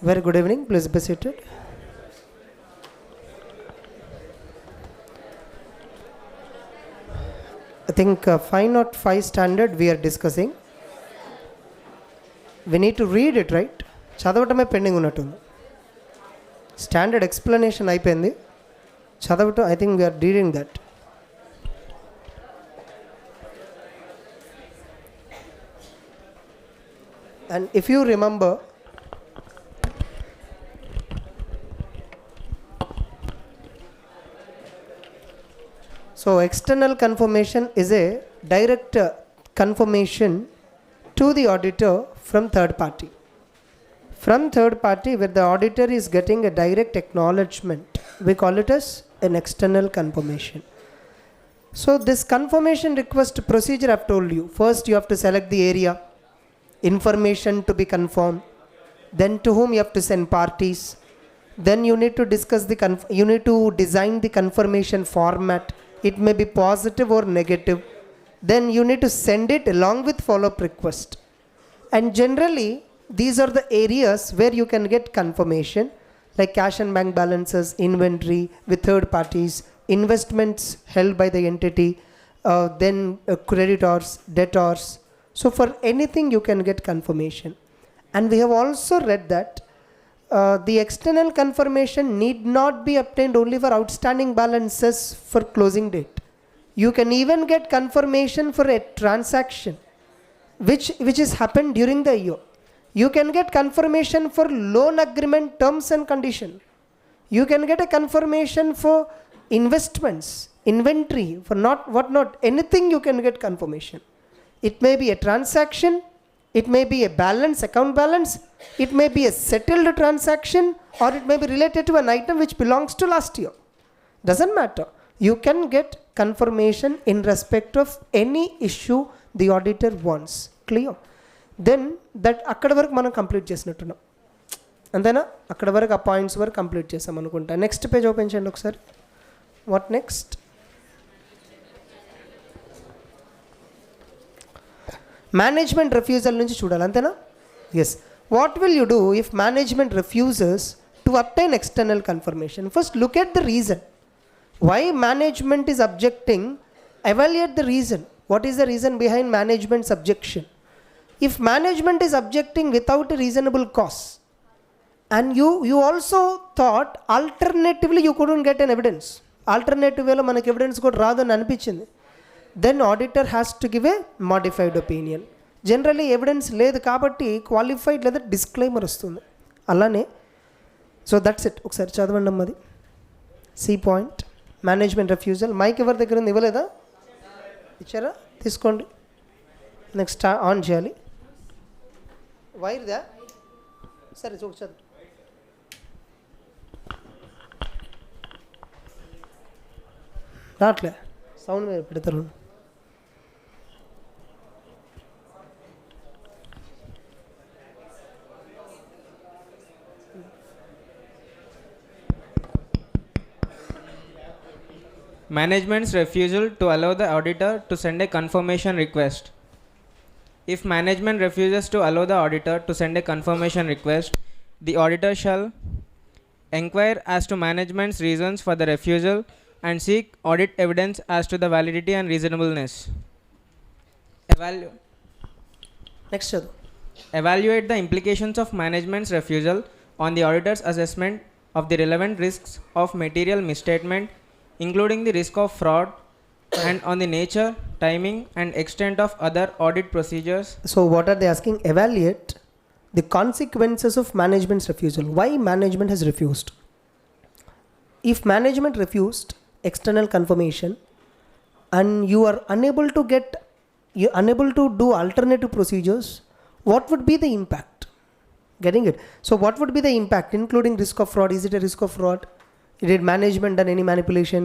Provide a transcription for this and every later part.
Very good evening. Please be seated. I think 505 standard we are discussing. We need to read it, right? చదవటమే pending ఉన్నట్టుంది. Standard explanation అయిపోయింది, చదవటం I think we're reading that. And if you remember, so external confirmation is a direct confirmation to the auditor from third party. From third party, where the auditor is getting a direct acknowledgement, we call it as an external confirmation. So this confirmation request procedure I've told you. First you have to select the area, information to be confirmed, then to whom you have to send parties, then you need to discuss the you need to design the confirmation format. It may be positive or negative. Then you need to send it along with follow-up request. And generally these are the areas where you can get confirmation, like cash and bank balances, inventory with third parties, investments held by the entity, then creditors, debtors. So for anything you can get confirmation. And we have also read that the external confirmation need not be obtained only for outstanding balances for closing date. You can even get confirmation for a transaction which has happened during the year. You can get confirmation for loan agreement terms and condition. You can get a confirmation for investments, inventory, for whatnot, anything you can get confirmation. It may be a transaction, it may be a balance, account balance, it may be a settled transaction, or it may be related to an item which belongs to last year. Doesn't matter. You can get confirmation in respect of any issue the auditor wants. Clear? Then that అక్కడ వరకు మనం complete చేసినట్టున్నాం, అంతేనా? అక్కడ వరకు ఆ points వరకు complete చేసాం అనుకుంటా. నెక్స్ట్ పేజ్ ఓపెన్ చేయండి ఒకసారి. What next? మేనేజ్మెంట్ రిఫ్యూజల్ నుంచి చూడాలి, అంతేనా? Yes. What will you do if management refuses to obtain external confirmation? First look at the reason why management is objecting. Evaluate the reason. What is the reason behind management's objection? If management is objecting without a reasonable cause, and you also thought alternatively you couldn't get an evidence, alternative way lo manaku evidence kuda raadu ani anpichindi, then auditor has to give a modified opinion. Generally evidence లేదు కాబట్టి qualified లేదా disclaimer వస్తుంది అలానే. So that's it. ఒకసారి చదవండి అమ్మది. C point, management refusal. Mike ఎవరి దగ్గర ఉంది? ఇవ్వలేదా? ఇచ్చారా? తీసుకోండి. నెక్స్ట్ ఆన్ చేయాలి. వైర్దా? సరే చదువు. రావట్లే, సౌండ్ మీద పెడతారు. Management's refusal to allow the auditor to send a confirmation request. If management refuses to allow the auditor to send a confirmation request, the auditor shall inquire as to management's reasons for the refusal and seek audit evidence as to the validity and reasonableness. Next chadu. Evaluate the implications of management's refusal on the auditor's assessment of the relevant risks of material misstatement, including the risk of fraud, and on the nature, timing, and extent of other audit procedures. So what are they asking? Evaluate the consequences of management's refusal. Why management has refused? If management refused external confirmation and you are unable to do alternative procedures, what would be the impact? Getting it? So what would be the impact, including risk of fraud? Is it a risk of fraud? Did management done any manipulation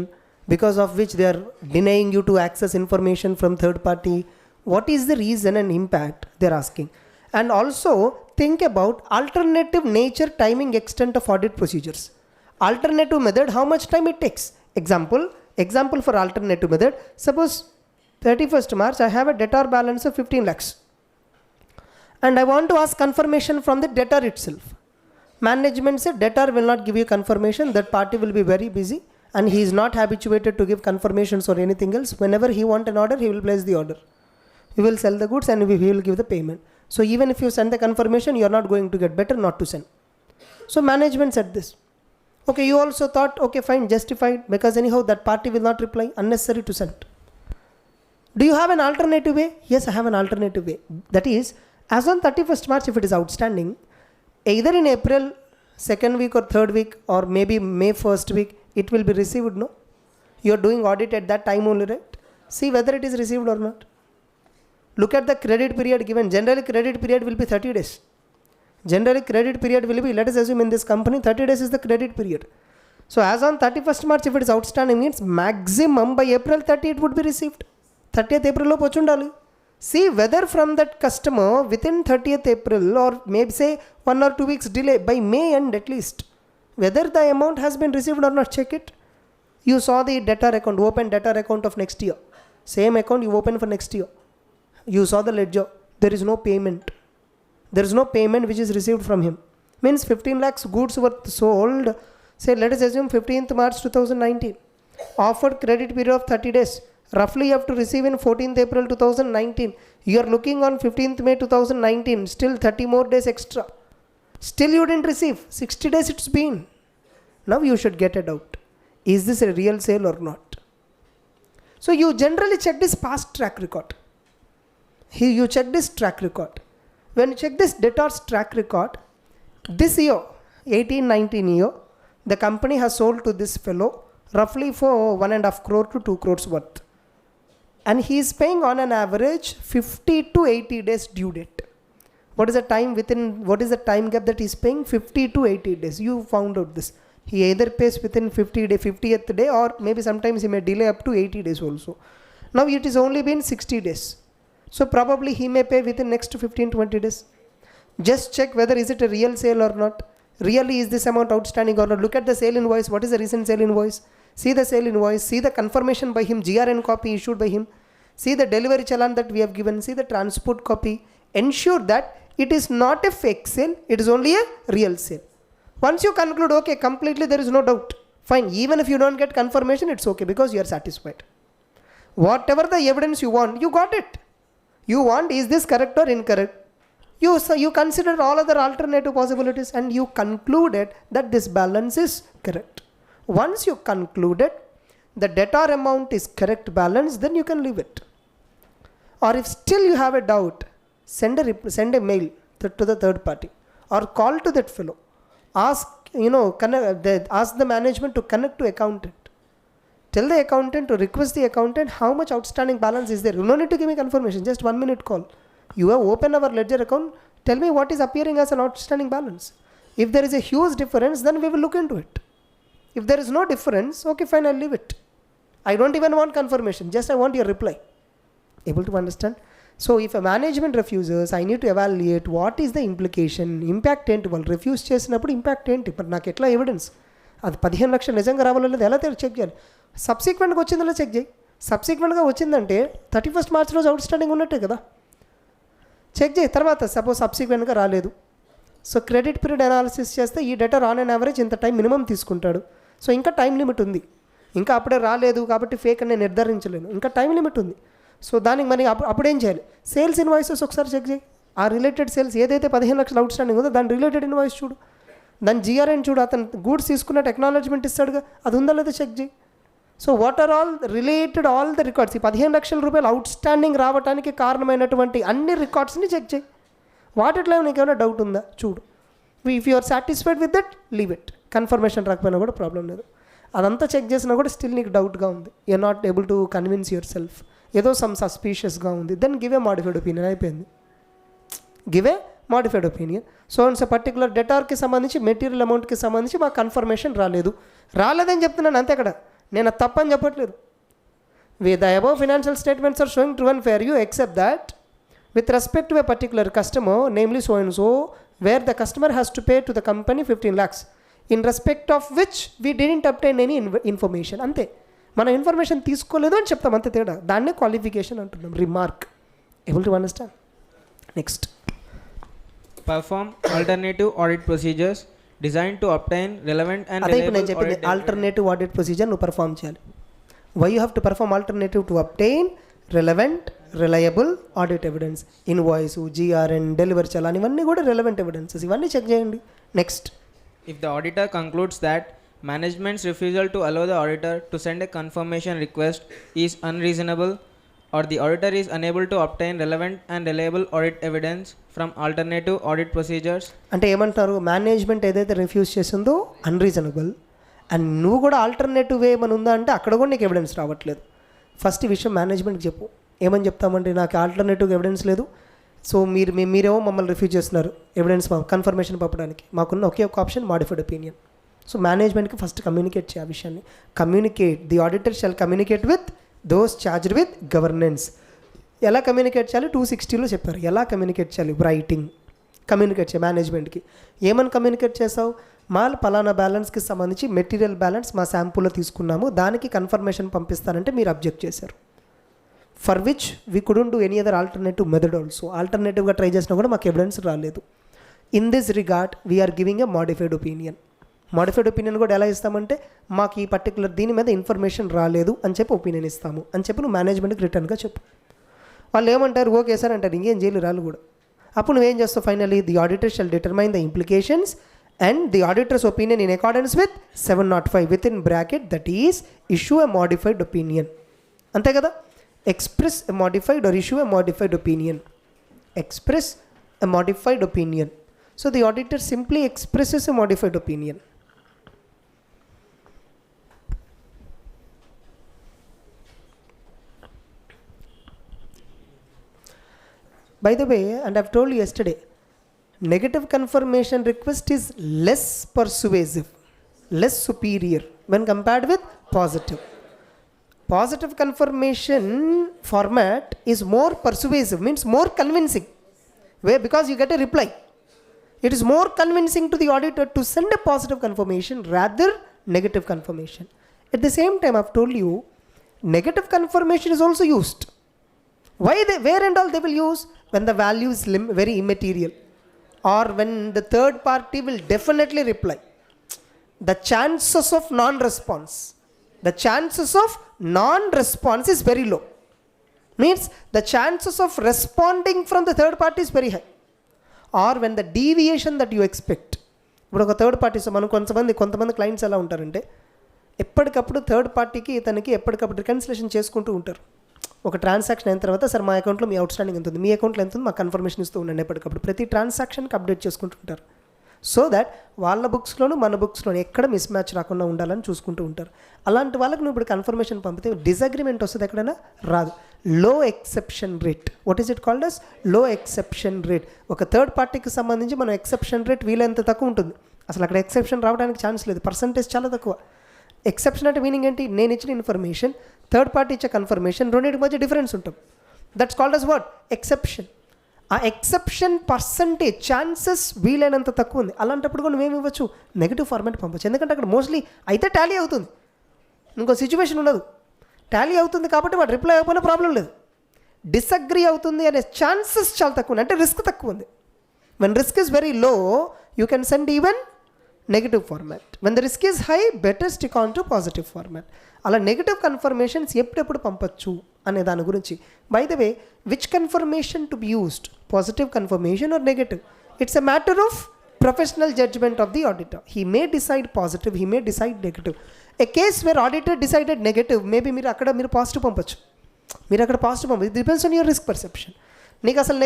because of which they are denying you to access information from third party? What is the reason and impact they are asking? And also think about alternative nature, timing, extent of audit procedures. Alternative method, how much time it takes? Example for alternative method. Suppose 31st March I have a debtor balance of 15 lakhs and I want to ask confirmation from the debtor itself. Management said debtor will not give you confirmation, that party will be very busy and he is not habituated to give confirmations or anything else. Whenever he want an order, he will place the order. We will sell the goods and we will give the payment. So even if you send the confirmation, you are not going to get, better not to send. So management said this. Okay, you also thought, okay, fine, justified, because anyhow that party will not reply, unnecessary to send. Do you have an alternative way? Yes, I have an alternative way. That is, as on 31st March, if it is outstanding, either in April 2nd week or 3rd week or maybe May 1st week, it will be received, no? You are doing audit at that time only, right? See whether it is received or not. Look at the credit period given. Generally, credit period will be 30 days. Generally, credit period will be, let us assume in this company, 30 days is the credit period. So, as on 31st March, if it is outstanding, means maximum by April 30, it would be received. 30th April lo pochundali. See whether from that customer within 30th April or maybe say 1 or 2 weeks delay, by May end at least, whether the amount has been received or not, check it. You saw the debtor account, open debtor account of next year. Same account you open for next year. You saw the ledger, there is no payment. There is no payment which is received from him. Means 15 lakhs goods were sold, say let us assume 15th March 2019. Offered credit period of 30 days. Roughly you have to receive in 14th April 2019. You are looking on 15th May 2019, still 30 more days extra. Still you didn't receive, 60 days it's been. Now you should get a doubt. Is this a real sale or not? So you generally check this past track record. Here you check this track record. When you check this debtor's track record, this year, 18-19 year, the company has sold to this fellow roughly for 1.5 crore to 2 crores worth. And he is paying on an average 50 to 80 days due date. What is the time gap that he is paying? 50 to 80 days. You found out this. He either pays within 50th day or maybe sometimes he may delay up to 80 days also. Now it is only been 60 days. So probably he may pay within next 15-20 days. Just check whether is it a real sale or not. Really is this amount outstanding or not. Look at the sale invoice. What is the recent sale invoice? See the sale invoice. See the confirmation by him, GRN copy issued by him. See the delivery challan that we have given. See the transport copy. Ensure that it is not a fake sale. It is only a real sale. Once you conclude, okay, completely there is no doubt. Fine. Even if you don't get confirmation, it's okay because you are satisfied. Whatever the evidence you want, you got it. You want, is this correct or incorrect? You considered all other alternative possibilities and you concluded that this balance is correct. Once you concluded the debtor amount is correct balance, then you can leave it. Or if still you have a doubt, send a mail to the third party or call to that fellow. Ask the management to connect to accountant. Tell the accountant to request the accountant how much outstanding balance is there. You don't need to give me confirmation, just 1 minute call. You have opened our ledger account, tell me what is appearing as an outstanding balance. If there is a huge difference, then we will look into it. If there is no difference, okay fine, I'll leave it. I don't even want confirmation, just I want your reply. Able to understand? So if a management refuses, I need to evaluate what is the implication, impact enti వాళ్ళు refuse చేసినప్పుడు impact ఏంటి, మరి నాకు ఎట్లా evidence, అది 15 లక్షలు నిజంగా రావాలో లేదు ఎలా చెక్ చేయాలి. సబ్సిక్వెంట్గా వచ్చిందో చెక్ చేయి. సబ్సిక్వెంట్గా వచ్చిందంటే 31st మార్చ్ రోజు అవుట్స్టాండింగ్ ఉన్నట్టే కదా, చెక్ చేయి. తర్వాత సపోజ్ సబ్సిక్వెంట్గా రాలేదు, సో క్రెడిట్ పీరియడ్ అనాలిసిస్ చేస్తే ఈ డెటర్ ఆన్ అండ్ యావరేజ్ ఇంత టైం మినిమం తీసుకుంటాడు. సో ఇంకా టైం లిమిట్ ఉంది, ఇంకా అప్పుడే రాలేదు కాబట్టి ఫేక్ అని నేను నిర్ధారించలేను, ఇంకా టైం లిమిట్ ఉంది. సో దానికి మరి అప్పుడేం చేయాలి, సేల్స్ ఇన్వాయిసెస్ ఒకసారి చెక్ చేయి. ఆ రిలేటెడ్ సేల్స్ ఏదైతే 15 లక్షలు అవుట్స్టాండింగ్ ఉందో దాని రిలేటెడ్ ఇన్వాయిస్ చూడు, దాని GRN చూడు, అతను గూడ్స్ తీసుకున్నట్టు అక్నాలజ్మెంట్ ఇస్తాడుగా, అది ఉందా లేదా చెక్ చేయి. So what are all related all the records, ఈ 15 లక్షల రూపాయలు అవుట్స్టాండింగ్ రావడానికి కారణమైనటువంటి అన్ని రికార్డ్స్ని చెక్ చేయి. వాటిట్లో నీకు ఏమైనా డౌట్ ఉందా చూడు. If you are satisfied with that, leave it. Confirmation రాకపోయినా కూడా ప్రాబ్లం లేదు. అదంతా చెక్ చేసినా కూడా స్టిల్ నీకు డౌట్గా ఉంది, you're not able to convince yourself, ఏదో సమ్ సస్పీషియస్గా ఉంది, then give a modified opinion. అయిపోయింది, give a modified opinion. So it's particular డెటార్కి సంబంధించి మెటీరియల్ అమౌంట్కి సంబంధించి మాకు కన్ఫర్మేషన్ రాలేదని చెప్తున్నాను అంతే. అక్కడ నేను అది తప్పని చెప్పట్లేదు. The above financial statements are showing true and fair. You accept that with respect to a particular customer, namely so and so, where the customer has to pay to the company 15 lakhs, in respect of which we didn't obtain any information. అంతే, మన information తీసుకోలేదు అని చెప్తాం, అంతే తేడా. దాన్నే qualification అంటున్నాం, remark. Able to understand? Next. Perform alternative audit procedures designed to obtain relevant and అదే ఇప్పుడు నేను reliable చెప్పింది audit ఆల్టర్నేటివ్ ఆడిట్ ప్రొసీజర్ నువ్వు పర్ఫామ్ చేయాలి. Why you have to perform alternative to obtain relevant reliable audit evidence. Invoice, GRN, delivery challan ఇవన్నీ కూడా relevant evidences, ఇవన్నీ check చేయండి. Next, If the auditor concludes that management's refusal to allow the auditor to send a confirmation request is unreasonable, or the auditor is unable to obtain relevant and reliable audit evidence from alternative audit procedures, అంటే ఏమంటారు, management ఏదైతే refuse చేసిందో unreasonable, and నువ్వు కూడా alternative వే ఏమైనా ఉందా అంటే అక్కడ కూడా నీకు ఎవిడెన్స్ రావట్లేదు. ఫస్ట్ ఈ విషయం మేనేజ్మెంట్కి చెప్పు. ఏమని చెప్తామంటే నాకు ఆల్టర్నేటివ్ ఎవిడెన్స్ లేదు, సో మీరేమో మమ్మల్ని రిఫ్యూజ్ చేస్తున్నారు ఎవిడెన్స్ కన్ఫర్మేషన్ పంపడానికి, మాకున్న ఒకే ఒక ఆప్షన్ మాడిఫైడ్ ఒపీనియన్. సో మేనేజ్మెంట్కి ఫస్ట్ కమ్యూనికేట్ చేయ ఆ విషయాన్ని. Communicate, the auditor shall communicate with those charged with governance. ఎలా కమ్యూనికేట్ చేయాలి 260లో చెప్పారు. ఎలా కమ్యూనికేట్ చేయాలి, రైటింగ్ కమ్యూనికేట్ చేయాలి మేనేజ్మెంట్కి. ఏమని కమ్యూనికేట్ చేసావు, మా పలానా బ్యాలెన్స్కి సంబంధించి మెటీరియల్ బ్యాలెన్స్ మా శాంపుల్లో తీసుకున్నాము, దానికి కన్ఫర్మేషన్ పంపిస్తానంటే మీరు అబ్జెక్ట్ చేశారు. For which we couldn't do any other alternative method also. ఆల్టర్నేటివ్గా ట్రై చేసినా కూడా మాకు ఎవిడెన్స్ రాలేదు. In this regard we're giving a modified opinion. Modified opinion కూడా ఎలా ఇస్తామంటే మాకు ఈ పర్టికులర్ దీని మీద ఇన్ఫర్మేషన్ రాలేదు అని చెప్పి ఒపీనియన్ ఇస్తాము అని చెప్పి నువ్వు మేనేజ్మెంట్కి రిటర్న్గా చెప్పు. వాళ్ళు ఏమంటారు, ఓకే సార్ అంటారు, ఇంకేం చేయలేరు రాళ్ళు కూడా. అప్పుడు నువ్వేం చేస్తావు, finally the auditor shall determine the implications and the auditor's opinion in accordance with 705 within bracket, that is issue a modified opinion. ante kada, express a modified or issue a modified opinion. Express a modified opinion. So the auditor simply expresses a modified opinion. By the way, and I've told you yesterday, negative confirmation request is less persuasive, less superior when compared with positive. Positive confirmation format is more persuasive, means more convincing, where because you get a reply. It is more convincing to the auditor to send a positive confirmation rather negative confirmation. At the same time, I've told you, negative confirmation is also used. Where and all they will use? When the value is very immaterial, or when the third party will definitely reply. The chances of non-response is very low. Means the chances of responding from the third party is very high. Or when the deviation that you expect. ఇప్పుడు ఒక third party, so మనం కొంతమంది clients ఎలా ఉంటారంటే ఎప్పటికప్పుడు third పార్టీకి ఇతనికి ఎప్పటికప్పుడు రికన్సిలేషన్ చేసుకుంటూ ఉంటారు. ఒక ట్రాన్సాక్షన్ అయిన తర్వాత సార్ మా అకౌంట్లో మీ అవుట్స్టాండింగ్ ఎంత ఉంది, మీ అకౌంట్లో ఎంత ఉంది, మాకు కన్ఫర్మేషన్ ఇస్తూ ఉండండి ఎప్పటికప్పుడు. ప్రతి ట్రాన్సాక్షన్కి అప్డేట్ చేసుకుంటుంటారు. సో దట్ వాళ్ళ బుక్స్లోను మన బుక్స్లోను ఎక్కడ మిస్ మ్యాచ్ రాకుండా ఉండాలని చూసుకుంటూ ఉంటారు. అలాంటి వాళ్ళకి నువ్వు ఇప్పుడు కన్ఫర్మేషన్ పంపితే డిసగ్రిమెంట్ వస్తుంది, ఎక్కడైనా రాదు. Low exception rate, what is it called as low exception rate. ఒక థర్డ్ పార్టీకి సంబంధించి మనం ఎక్సెప్షన్ రేట్ వీలైనంత తక్కువ ఉంటుంది. అసలు అక్కడ ఎక్సెప్షన్ రావడానికి ఛాన్స్ లేదు, పర్సంటేజ్ చాలా తక్కువ. ఎక్సెప్షన్ అంటే మీనింగ్ ఏంటి, నేను ఇచ్చిన ఇన్ఫర్మేషన్ థర్డ్ పార్టీ ఇచ్చే కన్ఫర్మేషన్ రెండింటి మధ్య డిఫరెన్స్ ఉంటుంది. That's called as what, exception. ఆ ఎక్సెప్షన్ పర్సంటేజ్ ఛాన్సెస్ వీలైనంత తక్కువ ఉంది. అలాంటప్పుడు కూడా నువ్వేమి ఇవ్వచ్చు, నెగిటివ్ ఫార్మాట్ పంపచ్చు. ఎందుకంటే అక్కడ మోస్ట్లీ అయితే టాలీ అవుతుంది, ఇంకో సిచ్యువేషన్ ఉండదు. టాలీ అవుతుంది కాబట్టి వాడు రిప్లై అయిపోయినా ప్రాబ్లం లేదు. డిసగ్రీ అవుతుంది అనే ఛాన్సెస్ చాలా తక్కువ ఉంది, అంటే రిస్క్ తక్కువ ఉంది. When risk is very low you can send even negative format. When the risk is high better stick on to positive format. అలా నెగిటివ్ కన్ఫర్మేషన్స్ ఎప్పుడెప్పుడు పంపచ్చు అనే దాని గురించి. By the way, which confirmation to be used, positive confirmation or negative, it's a matter of professional judgement of the auditor. He may decide positive, he may decide negative. A case where auditor decided negative, maybe మీరు positive పంపచ్చు, మీరు అక్కడ positive పంపచ్చు. It depends on your risk perception. నీకు అసలు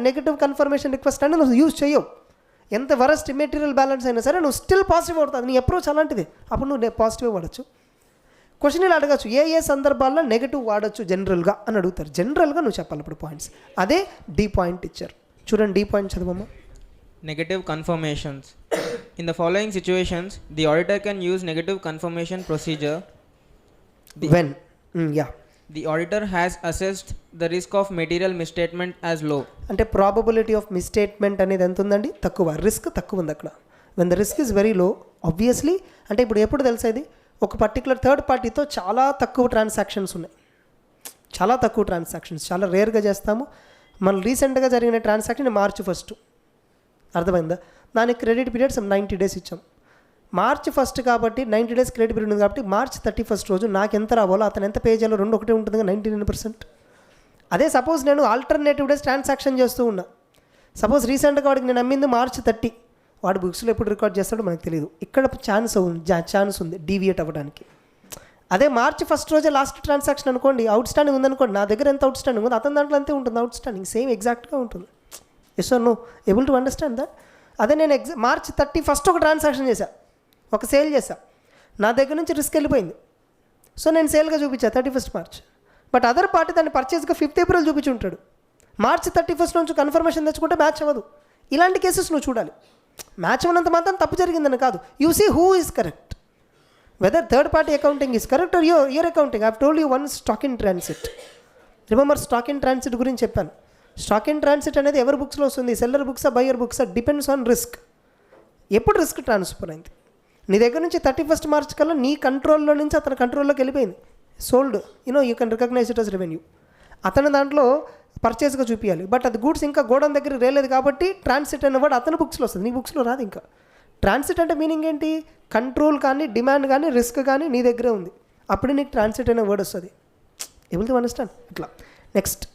negative confirmation request అంటే నువ్వు use చేయవు. ఎంత వరస్ట్ ఇమ్మెటీరియల్ బ్యాలెన్స్ అయినా సరే నువ్వు స్టిల్ పాజిటివ్ అవుతుంది, నీ అప్రోచ్ అలాంటిది. అప్పుడు నువ్వు పాజిటివ్ వాడచ్చు. క్వశ్చన్ ఇలా అడగచ్చు, ఏ సందర్భాల్లో నెగిటివ్ వాడచ్చు జనరల్గా అని అడుగుతారు. జనరల్గా నువ్వు చెప్పాలి అప్పుడు పాయింట్స్. అదే డి పాయింట్ ఇచ్చారు. చూడండి, డి పాయింట్ చదవమ్మా. Negative confirmations. In the following situations, the auditor can use negative confirmation procedure. When? The auditor has assessed the risk of material misstatement as low. అంటే ప్రాబబిలిటీ ఆఫ్ మిస్స్టేట్మెంట్ అనేది ఎంత ఉందండి, తక్కువ. Risk తక్కువ ఉంది అక్కడ. When the risk is very low, obviously. అంటే ఇప్పుడు ఎప్పుడు తెలిసేది, ఒక పర్టికులర్ థర్డ్ పార్టీతో చాలా తక్కువ ట్రాన్సాక్షన్స్ ఉన్నాయి, చాలా తక్కువ ట్రాన్సాక్షన్స్, చాలా రేర్గా చేస్తాము. మన రీసెంట్గా జరిగిన ట్రాన్సాక్షన్ మార్చి 1, అర్థమైందా? దానికి క్రెడిట్ పీరియడ్ 90 డేస్ ఇచ్చాం. మార్చ్ 1 కాబట్టి 90 డేస్ క్రెడిట్ పీరియడ్ ఉంది కాబట్టి మార్చ్ 31 రోజు నాకు ఎంత రావాలో అతను ఎంత పే చేయాలో రెండు ఒకటే ఉంటుంది, 99%. అదే సపోజ్ నేను ఆల్టర్నేటివ్ డేస్ ట్రాన్సాక్షన్ చేస్తూ ఉన్నా, సపోజ్ రీసెంట్గా వాడికి నేను అమ్మింది మార్చ్ 30, వాడు బుక్స్లో ఎప్పుడు రికార్డ్ చేస్తాడో మనకు తెలియదు. ఇక్కడ ఛాన్స్ ఉంది డీవియేట్ అవ్వడానికి. అదే మార్చ్ 1 రోజే లాస్ట్ ట్రాన్సాక్షన్ అనుకోండి, అవుట్ స్టాండింగ్ ఉందనుకోండి, నా దగ్గర ఎంత అవుట్ స్టాండింగ్ ఉంది అతని దాంట్లో అంతే ఉంటుంది అవుట్ స్టాండింగ్, సేమ్ ఎగ్జాక్ట్గా ఉంటుంది. Yes or no? Able to understand that? అదే నేను మార్చ్ 31 ఒక ట్రాన్సాక్షన్ చేశా, ఒక సేల్ చేశా, నా దగ్గర నుంచి రిస్క్ వెళ్ళిపోయింది, సో నేను సేల్గా చూపించా 31 మార్చ్. బట్ అదర్ పార్టీ దాన్ని పర్చేస్గా 5th ఏప్రిల్ చూపించి ఉంటాడు. మార్చ్ 31 నుంచి కన్ఫర్మేషన్ తెచ్చుకుంటే మ్యాచ్ అవ్వదు. ఇలాంటి కేసెస్ నువ్వు చూడాలి. మ్యాచ్ అవ్వనంత మాత్రం తప్పు జరిగిందని కాదు. You see who is correct, whether third party accounting is correct or your accounting. I have told you one stock in transit. Remember stock in transit గురించి చెప్పాను. స్టాక్ ఇన్ ట్రాన్సిట్ అనేది ఎవరి బుక్స్లో వస్తుంది, సెల్లర్ బుక్సా బయ్యర్ బుక్సా, depends on risk. ఎప్పుడు risk transfer అయింది నీ దగ్గర నుంచి 31 మార్చ్ కల్లా నీ కంట్రోల్లో నుంచి అతని కంట్రోల్లోకి వెళ్ళిపోయింది, sold, you can recognise it as revenue. అతని దాంట్లో పర్చేస్గా చూపించాలి, బట్ అది గూడ్స్ ఇంకా గోడౌన్ దగ్గర రేలేదు కాబట్టి ట్రాన్సిట్ అనే వర్డ్ అతని బుక్స్లో వస్తుంది, నీ బుక్స్లో రాదు. ఇంకా ట్రాన్సిట్ అంటే మీనింగ్ ఏంటి, కంట్రోల్ కానీ డిమాండ్ కానీ రిస్క్ కానీ నీ దగ్గరే ఉంది, అప్పుడు నీకు ట్రాన్సిట్ అనే వర్డ్ వస్తుంది. Able to understand? ఇట్లా. Next,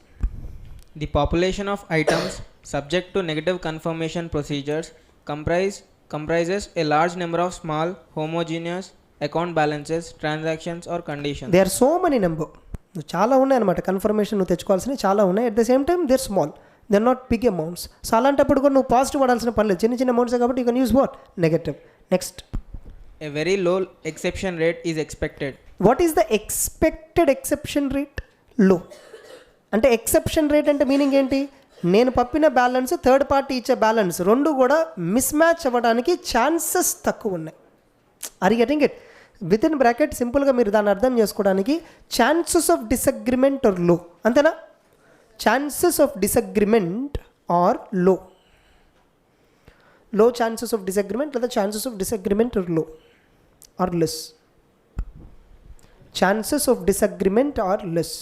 The population of items subject to negative confirmation procedures comprises a large number of small, homogeneous account balances, transactions or conditions. They are so many number, చాలా ఉన్నాయి అనమాట confirmation నువ్వు తెచ్చుకోవాల్సినవి చాలా ఉన్నాయి. At the same time they are small, they are not big amounts. So అలాంటప్పుడు కూడా నువ్వు పాజిటివ్ వాడాల్సిన పని లేదు, చిన్న చిన్న అమౌంట్స్ కాబట్టి you can use what, negative. Next, A very low exception rate is expected. What is the expected exception rate? Low అంటే ఎక్సెప్షన్ రేట్ అంటే మీనింగ్ ఏంటి, నేను పంపిన బ్యాలెన్స్ థర్డ్ పార్టీ ఇచ్చే బ్యాలెన్స్ రెండు కూడా మిస్ మ్యాచ్ అవ్వడానికి ఛాన్సెస్ తక్కువ ఉన్నాయి. Are you getting it? Within bracket సింపుల్గా మీరు దాన్ని అర్థం చేసుకోవడానికి ఛాన్సెస్ ఆఫ్ డిసగ్రిమెంట్ ఆర్ లో, అంతేనా? Chances of disagreement or low, low chances of disagreement లేదా chances of disagreement or low or less. Chances of disagreement or less,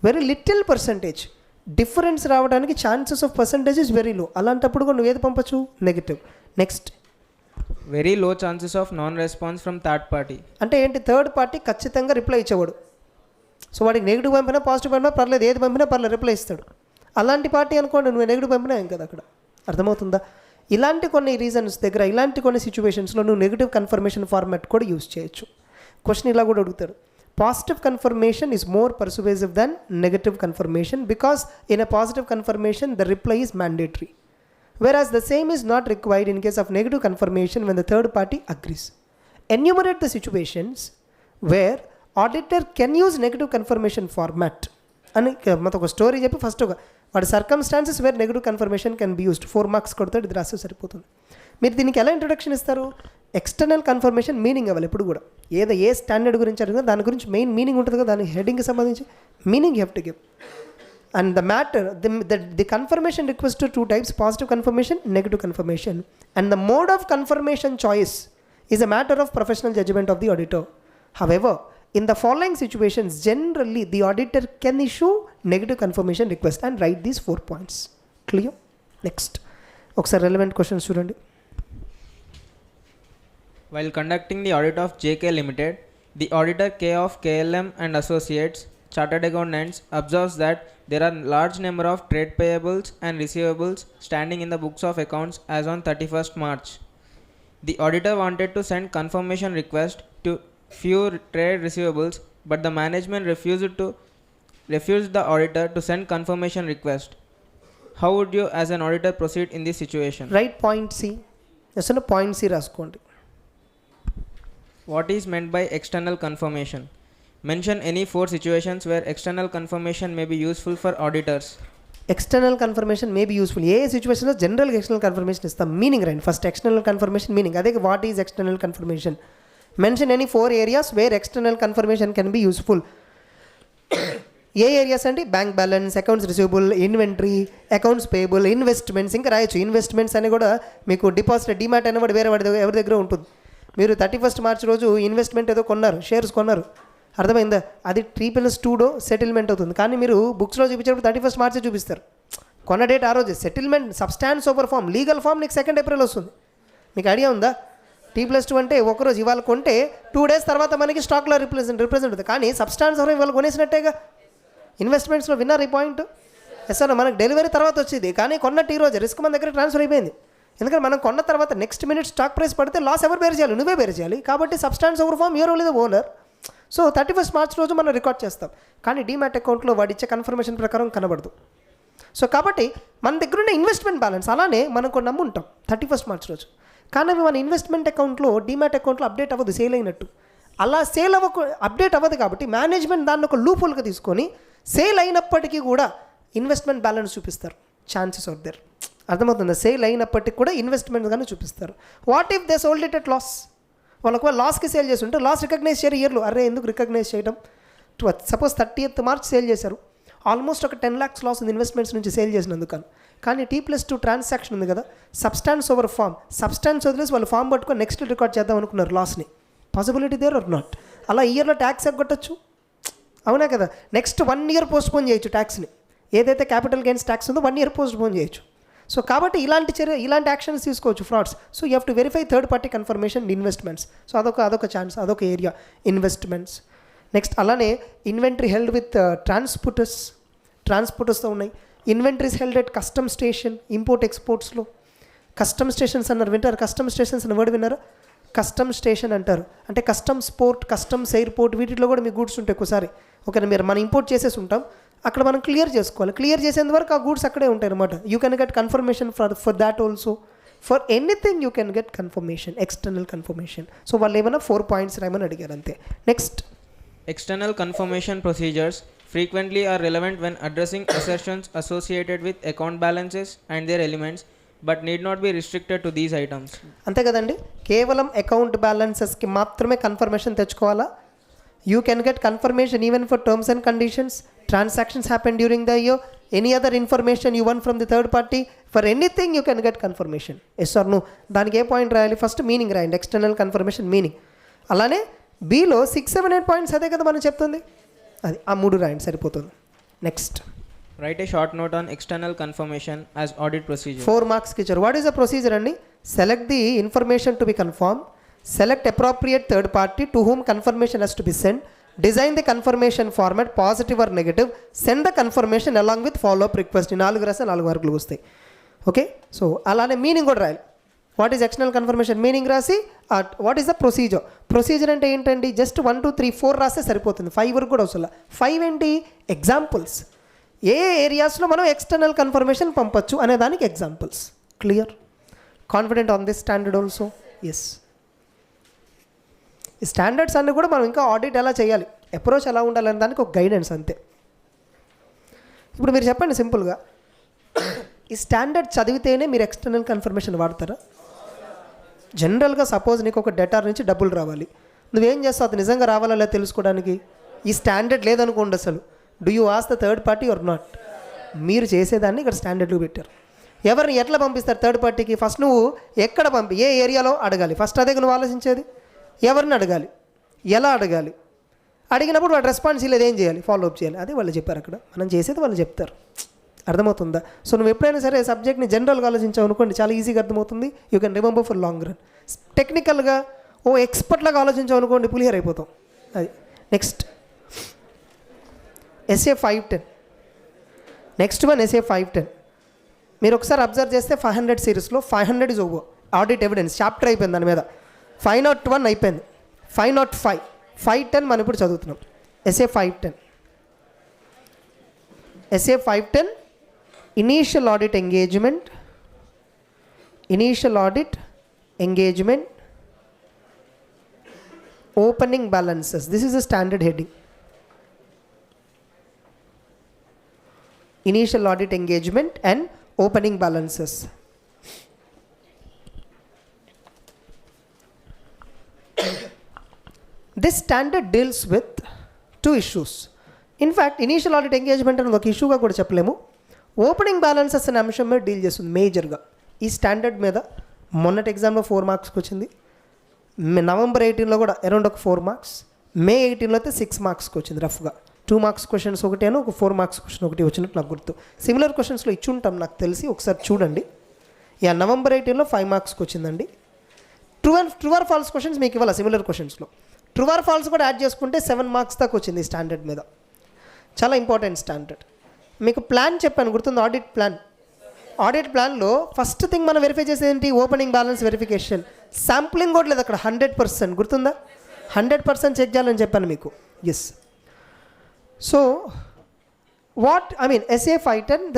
very little percentage difference రావడానికి chances of percentage is very low. అలాంటప్పుడు కూడా నువ్వు ఏది పంపచ్చు, negative. Next, Very low chances of non-response from third party. అంటే ఏంటి, third party ఖచ్చితంగా reply ఇచ్చేవాడు. సో వాడికి నెగిటివ్ పంపినా పాజిటివ్ పంపినా పర్లేదు, ఏది పంపినా పర్లేదు రిప్లై ఇస్తాడు. అలాంటి పార్టీ అనుకోండి, నువ్వు నెగిటివ్ పంపినా ఏం కదా అక్కడ, అర్థమవుతుందా? ఇలాంటి కొన్ని రీజన్స్ దగ్గర, ఇలాంటి కొన్ని సిచ్యువేషన్స్లో నువ్వు నెగిటివ్ కన్ఫర్మేషన్ ఫార్మాట్ కూడా యూజ్ చేయొచ్చు. క్వశ్చన్ ఇలా కూడా అడుగుతాడు, positive confirmation is more persuasive than negative confirmation because in a positive confirmation the reply is mandatory, whereas the same is not required in case of negative confirmation when the third party agrees. Enumerate the situations where auditor can use negative confirmation format. అని మనకు ఒక story చెప్పి first ఒక వాడి circumstances where negative confirmation can be used. 4 marks కొడతాడు, ఇది రాస్తే సరిపోతుంది. మీరు దీనికి ఎలా ఇంట్రొడక్షన్ ఇస్తారు, ఎక్స్టర్నల్ కన్ఫర్మేషన్ మీనింగ్ అవ్వాలి ఎప్పుడు కూడా. ఏ స్టాండర్డ్ గురించి అడిగినా దాని గురించి మెయిన్ మీనింగ్ ఉంటుంది కదా, దాని హెడ్డింగ్కి సంబంధించి meaning you have to give. And the matter the confirmation request 2 types, positive confirmation, negative confirmation. And the mode of confirmation choice is a matter of professional judgement of the auditor. However, in the following situations generally the auditor can issue negative confirmation request and write these 4 points. Clear? Next, ఒకసారి relevant questions చూడండి. While conducting the audit of JK Limited, the auditor K of KLM and Associates Chartered Accountants observes that there are large number of trade payables and receivables standing in the books of accounts as on 31st March. The auditor wanted to send confirmation request to few trade receivables, but the management refused the auditor to send confirmation request. How would you as an auditor proceed in this situation? Write point C. అసలు point C రాసుకోండి. What is meant by external confirmation? Mention any 4 situations where external confirmation may be useful for auditors. External confirmation may be useful. ఏ సిచ్యువేషన్లో జనరల్గా external confirmation ఇస్తాం, meaning రండి first. External confirmation meaning, అదే what is external confirmation. Mention any 4 areas where external confirmation can be useful. ఏ areas అంటే bank balance, accounts receivable, inventory, accounts payable, investments. ఇంకా రాయొచ్చు ఇన్వెస్ట్మెంట్స్ అని కూడా. మీకు డిపాజిట్ డిమాట్ అనేవాడు వేరే వాడి ఎవరి దగ్గర ఉంటుంది. మీరు 31st మార్చ్ రోజు ఇన్వెస్ట్మెంట్ ఏదో కొన్నారు, షేర్స్ కొన్నారు, అర్థమైందా? అది 3+2 సెటిల్మెంట్ అవుతుంది. కానీ మీరు బుక్స్లో చూపించేటప్పుడు 31st మార్చే చూపిస్తారు. కొన్న డేట్ ఆ రోజు, settlement substance over form legal form నీకు 2 ఏప్రిల్ వస్తుంది. మీకు ఐడియా ఉందా? T+2 అంటే ఒకరోజు ఇవాళ కొంటే 2 డేస్ తర్వాత మనకి స్టాక్లో రిప్రజెంట్ అవుతుంది. కానీ సబ్స్టాన్స్ ఓవర్ ఇవాళ కొనేసినట్టేగా. ఇన్వెస్ట్మెంట్స్లో విన్నారు ఈ పాయింట్? ఎస్ సార్, మనకు డెలివరీ తర్వాత వచ్చింది, కానీ కొన్నట్టు ఈ రోజు రిస్క్ మన దగ్గర ట్రాన్స్ఫర్ అయిపోయింది. ఎందుకంటే మనం కొన్న తర్వాత నెక్స్ట్ మినిట్ స్టాక్ ప్రైస్ పడితే లాస్ ఎవరు బేర్ చేయాలి? నువ్వే బేర్ చేయాలి. కాబట్టి substance over form your only the owner. So 31st March రోజు మనం రికార్డ్ చేస్తాం, కానీ డీమ్యాట్ అకౌంట్లో వాడు ఇచ్చే కన్ఫర్మేషన్ ప్రకారం కనబడదు. సో కాబట్టి మన దగ్గర ఉన్న ఇన్వెస్ట్మెంట్ బ్యాలెన్స్ అలానే మనం కొన్ని నమ్ముంటాం 31st మార్చ్ రోజు, కానీ అవి మన ఇన్వెస్ట్మెంట్ అకౌంట్లో డీమ్యాట్ అకౌంట్లో అప్డేట్ అవ్వదు, సేల్ అయినట్టు. అలా సేల్ అప్డేట్ అవ్వదు కాబట్టి మేనేజ్మెంట్ దాన్ని ఒక లూప్ హోల్గా తీసుకొని సేల్ అయినప్పటికీ కూడా ఇన్వెస్ట్మెంట్ బ్యాలెన్స్ చూపిస్తారు. Chances are there. అర్థమవుతుందా? సేల్ అయినప్పటికీ కూడా ఇన్వెస్ట్మెంట్ కానీ చూపిస్తారు. What if they sold it at loss? వాళ్ళకు లాస్కి సేల్ చేసి ఉంటే లాస్ రికగ్నైజ్ చేయరు ఇయర్లో. అరే ఎందుకు రికగ్నైజ్ చేయడం? సపోజ్ 30th మార్చ్ సేల్ చేశారు, ఆల్మోస్ట్ ఒక 10 lakhs లాస్ ఉంది ఇన్వెస్ట్మెంట్స్ నుంచి సేల్ చేసినందుకు. కానీ T+2 ట్రాన్సాక్షన్ ఉంది కదా, సబ్స్టాన్స్ ఓవర్ ఫామ్, సబ్స్టాన్స్ వదిలేసి వాళ్ళు ఫామ్ పట్టుకొని నెక్స్ట్ రికార్డ్ చేద్దాం అనుకున్నారు లాస్ని. Possibility there or not? అలా ఇయర్లో ట్యాక్స్ ఎగ్గొట్టచ్చు, అవునా కదా? నెక్స్ట్ 1 year పోస్ట్పోన్ చేయొచ్చు ట్యాక్స్ని. ఏదైతే క్యాపిటల్ గెయిన్స్ ట్యాక్స్ ఉందో 1 year పోస్ట్పోన్ చేయొచ్చు. సో కాబట్టి ఇలాంటి యాక్షన్స్ తీసుకోవచ్చు frauds. So you have to verify third party confirmation investments. So అదొక ఛాన్స్, అదొక ఏరియా ఇన్వెస్ట్మెంట్స్. నెక్స్ట్ అలానే ఇన్వెంటరీ హెల్డ్ విత్ ట్రాన్స్పోర్టర్స్తో ఉన్నాయి. Inventories held at custom station, import ఎక్స్పోర్ట్స్లో. కస్టమ్ స్టేషన్స్ అన్నారు, వింటారు? కస్టమ్ స్టేషన్స్ అన్న వర్డ్ విన్నారా? కస్టమ్ స్టేషన్ అంటారు అంటే కస్టమ్స్ పోర్ట్, కస్టమ్స్ ఎయిర్పోర్ట్, వీటిలో కూడా మీ గూడ్స్ ఉంటాయి. ఒకసారి మనం ఇంపోర్ట్ చేసేసి ఉంటాం, అక్కడ మనం క్లియర్ చేసుకోవాలి. క్లియర్ చేసేంత వరకు ఆ గూడ్స్ అక్కడే ఉంటాయి అనమాట. You can get confirmation for that also. For anything you can get confirmation, external confirmation. So వాళ్ళు ఏమైనా 4 points రాయమని అడిగారు అంతే. Next, external confirmation procedures frequently are relevant when addressing assertions associated with account balances and their elements, but need not be restricted to these items. అంతే కదండి, కేవలం account బ్యాలెన్సెస్కి మాత్రమే confirmation తెచ్చుకోవాలా? You can get confirmation even for terms and conditions, transactions happen during the year, any other information you want from the third party, for anything you can get confirmation. Yes or no? దానికి ఏ point రాయాలి? First meaning రాయండి, external confirmation meaning. అలానే బీలో 6, 7, 8 points అదే కదా మనం చెప్తుంది, అది ఆ 3 రాయండి సరిపోతుంది. Next, write a short note on external confirmation as audit procedure. 4 marks కి ఇచ్చారు. వాట్ ఈస్ ద ప్రొసీజర్ అండి? Select the information to be confirm, select appropriate third party to whom confirmation has to be send, design the confirmation format positive or negative, send the confirmation along with follow up request. 4 రాస్తే 4 మార్కులు వస్తాయి. Okay, so అలానే meaning కూడా రాయాలి. What is external confirmation meaning రాసి what is the procedure. Procedure అంటే ఏంటండి? Just 1, 2, 3, 4 రాస్తే సరిపోతుంది, 5 వరకు కూడా అవసరం. 5 ఏంటి? ఎగ్జాంపుల్స్. ఏ ఏరియాస్లో మనం ఎక్స్టర్నల్ కన్ఫర్మేషన్ పంపచ్చు అనే దానికి examples. Clear? Confident on this standard also? Yes. ఈ స్టాండర్డ్స్ అన్నీ కూడా మనం ఇంకా ఆడిట్ ఎలా చేయాలి, అప్రోచ్ ఎలా ఉండాలనే దానికి ఒక గైడెన్స్ అంతే. ఇప్పుడు మీరు చెప్పండి సింపుల్గా, ఈ స్టాండర్డ్ చదివితేనే మీరు ఎక్స్టర్నల్ కన్ఫర్మేషన్ వాడతారా? జనరల్గా సపోజ్ నీకు ఒక డెటార్ నుంచి డబ్బులు రావాలి, నువ్వేం చేస్తావు? అది నిజంగా రావాలా లేదా తెలుసుకోవడానికి ఈ స్టాండర్డ్ లేదనుకోండి, అసలు do you ask the third party or not? మీరు చేసేదాన్ని ఇక్కడ స్టాండర్డ్లు పెట్టారు. ఎవరిని ఎట్లా పంపిస్తారు థర్డ్ పార్టీకి? ఫస్ట్ నువ్వు ఎక్కడ ఏ ఏరియాలో అడగాలి, ఫస్ట్ అదే నువ్వు ఆలోచించేది. ఎవరిని అడగాలి, ఎలా అడగాలి, అడిగినప్పుడు వాడు రెస్పాన్స్ లేదు, ఏం చేయాలి? ఫాలో అప్ చేయాలి. అదే వాళ్ళు చెప్పారు అక్కడ, మనం చేసేది వాళ్ళు చెప్తారు. అర్థమవుతుందా? సో నువ్వు ఎప్పుడైనా సరే సబ్జెక్ట్ని జనరల్గా ఆలోచించావు అనుకోండి, చాలా ఈజీగా అర్థమవుతుంది. You can remember for long run. టెక్నికల్గా ఎక్స్పర్ట్లాగా ఆలోచించావు అనుకోండి, పులిహేర్ అయిపోతాం. అది. Next, SA 510. Next one SA 510. మీరు ఒకసారి అబ్జర్వ్ చేస్తే 500 సిరీస్లో 500 is over. Audit evidence chapter అయిపోయింది, దాని మీద 501 అయిపోయింది, 505, 510 మనం ఇప్పుడు చదువుతున్నాం. SA 510. SA 510 initial audit engagement, opening balances. This is a standard heading. Initial audit engagement and opening balances. This standard deals with 2 issues. In fact, initial audit engagement అనేది ఒక ఇష్యూగా కూడా చెప్పలేము. ఓపెనింగ్ బ్యాలెన్సెస్ అనే అంశం మీద డీల్ చేస్తుంది మేజర్గా. ఈ స్టాండర్డ్ మీద మొన్నటి ఎగ్జామ్లో 4 మార్క్స్కి వచ్చింది. November 18లో కూడా అరౌండ్ ఒక 4 మార్క్స్, May 18లో అయితే 6 మార్క్స్కి వచ్చింది రఫ్గా. 2 మార్క్స్ క్వశ్చన్స్ ఒకటేనో ఒక 4 మార్క్స్ క్వశ్చన్ ఒకటి వచ్చినట్టు నాకు గుర్తు. సిమిలర్ క్వశ్చన్స్లో ఇచ్చి ఉంటాం నాకు తెలిసి, ఒకసారి చూడండి. నవంబర్ 18లో 5 మార్క్స్కి వచ్చిందండి. ట్రూ ఆర్ ఫాల్స్ క్వశ్చన్స్ మీకు ఇవ్వాలి సిమిలర్ క్వశ్చన్స్లో. ట్రూ ఆర్ ఫాల్స్ కూడా యాడ్ చేసుకుంటే 7 మార్క్స్ దాకా వచ్చింది స్టాండర్డ్ మీద. చాలా ఇంపార్టెంట్ స్టాండర్డ్. మీకు ప్లాన్ చెప్పాను గుర్తుంది, ఆడిట్ ప్లాన్. ఆడిట్ ప్లాన్లో ఫస్ట్ థింగ్ మనం వెరిఫై చేసేది ఏంటి? Opening balance verification. శాంప్లింగ్ కూడా లేదు అక్కడ, 100% గుర్తుందా? 100% చెక్ చేయాలని చెప్పాను మీకు. Yes. So what I mean SA 510,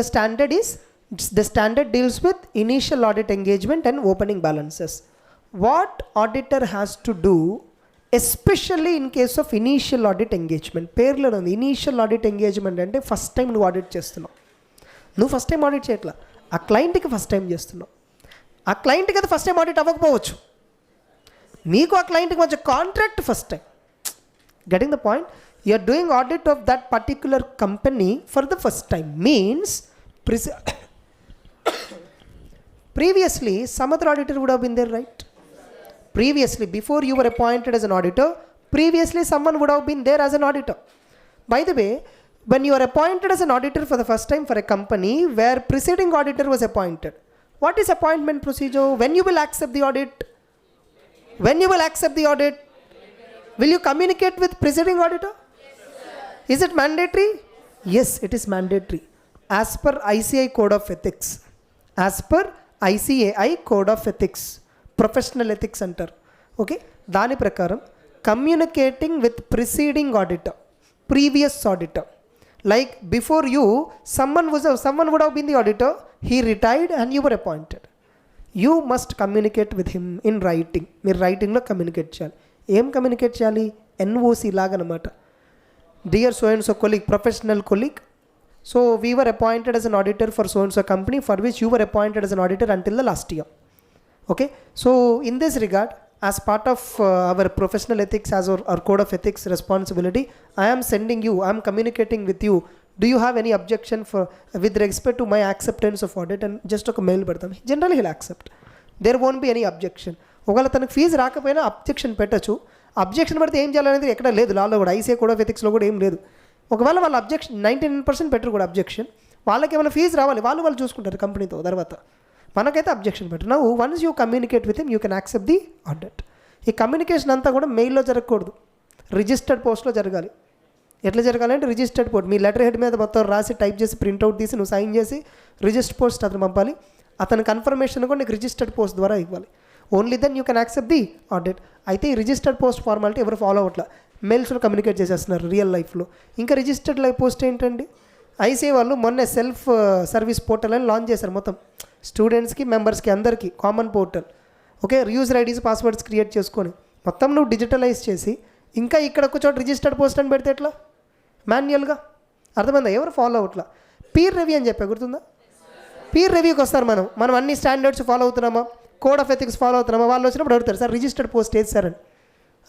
the standard deals with initial audit engagement and opening balances. What auditor has to do, especially in case of initial audit engagement? పేర్లో ఉంది initial audit engagement అంటే first time నువ్వు audit చేస్తున్నావు. నువ్వు first time audit చేయట్లా, ఆ క్లయింట్కి first time చేస్తున్నావు. ఆ క్లయింట్కి అది ఫస్ట్ టైం ఆడిట్ అవ్వకపోవచ్చు, నీకు ఆ క్లయింట్కి మధ్య contract first time. Getting the point? You are doing audit of that particular company for the first time. Means previously some other auditor would have been there, right? Previously, before you were appointed as an auditor, previously someone would have been there as an auditor. By the way, when you are appointed as an auditor for the first time for a company where preceding auditor was appointed, what is appointment procedure? When you will accept the audit? When you will accept the audit? Will you communicate with preceding auditor? Is it mandatory? Yes, it is mandatory. As per ICAI Code of Ethics. As per ICAI Code of Ethics. Professional Ethics Center. Okay? దాని ప్రకారం communicating with preceding auditor, previous auditor. Like before you, someone would have been the auditor, he retired and you were appointed. You must communicate with him in writing. మీరు రైటింగ్లో communicate చేయాలి. ఏం communicate చేయాలి? NOC లాగనమాట. Dear so and so colleague, professional colleague, so we were appointed as an auditor for so and so company for which you were appointed as an auditor until the last year. Okay, so in this regard, as part of our professional ethics, as our code of ethics responsibility, I am sending you, I am communicating with you. Do you have any objection with respect to my acceptance of audit? And just a mail పెడతాం. Generally he'll accept. There won't be any objection. ఒకవేళ తనకు fee రాకపోయినా objection పెట్టచ్చు. Objection పెడితే ఏం చేయాలనేది ఎక్కడ లేదు లాలో కూడా, ICAI కోడ్ ఆఫ్ ఎథిక్స్లో కూడా ఏం లేదు. ఒకవేళ వాళ్ళ అబ్జెక్షన్ 99% పెట్టరు కూడా అబ్జెక్షన్. వాళ్ళకి ఏమైనా ఫీజు రావాలి, వాళ్ళు చూసుకుంటారు కంపెనీతో. తర్వాత మనకైతే అబ్జెక్షన్ పెట్టరు. Now once you communicate with him, you can accept the audit. ఈ కమ్యూనికేషన్ అంతా కూడా మెయిల్లో జరగకూడదు, రిజిస్టర్డ్ పోస్ట్లో జరగాలి. ఎట్లా జరగాలి అంటే రిజిస్టర్డ్ పోస్ట్, మీ లెటర్ హెడ్ మీద మొత్తం రాసి టైప్ చేసి ప్రింట్అవుట్ తీసి నువ్వు సైన్ చేసి రిజిస్టర్డ్ పోస్ట్ అతను పంపాలి. అతని కన్ఫర్మేషన్ కూడా నీకు రిజిస్టర్డ్ పోస్ట్ ద్వారా ఇవ్వాలి. Only then you can accept the audit. అయితే ఈ రిజిస్టర్డ్ పోస్ట్ ఫార్మాలిటీ ఎవరు ఫాలో అవ్వట్లా, మెయిల్స్లో కమ్యూనికేట్ చేసేస్తున్నారు రియల్ లైఫ్లో. ఇంకా రిజిస్టర్డ్ లైఫ్ పోస్ట్ ఏంటండి? ICAI వాళ్ళు మొన్నే సెల్ఫ్ సర్వీస్ పోర్టల్ అని లాంచ్ చేశారు. మొత్తం స్టూడెంట్స్కి, మెంబర్స్కి అందరికీ common portal. Okay, user IDs, passwords create చేసుకొని మొత్తం నువ్వు డిజిటలైజ్ చేసి ఇంకా ఇక్కడ ఒక చోట రిజిస్టర్డ్ పోస్ట్ అని పెడితే ఎట్లా? మాన్యువల్గా. అర్థమైందా? ఎవరు ఫాలో అవ్వట్లా. పీర్ రివ్యూ అని చెప్పా గుర్తుందా? పీర్ రివ్యూకి వస్తారు. మనం అన్ని స్టాండర్డ్స్ ఫాలో అవుతున్నామా, కోడ్ ఆఫ్ ఎథిక్స్ ఫాలో అవుతున్నామా? వాళ్ళు వచ్చినప్పుడు అడుగుతారు, సార్ రిజిస్టర్డ్ పోస్ట్ ఏది సార్ అని.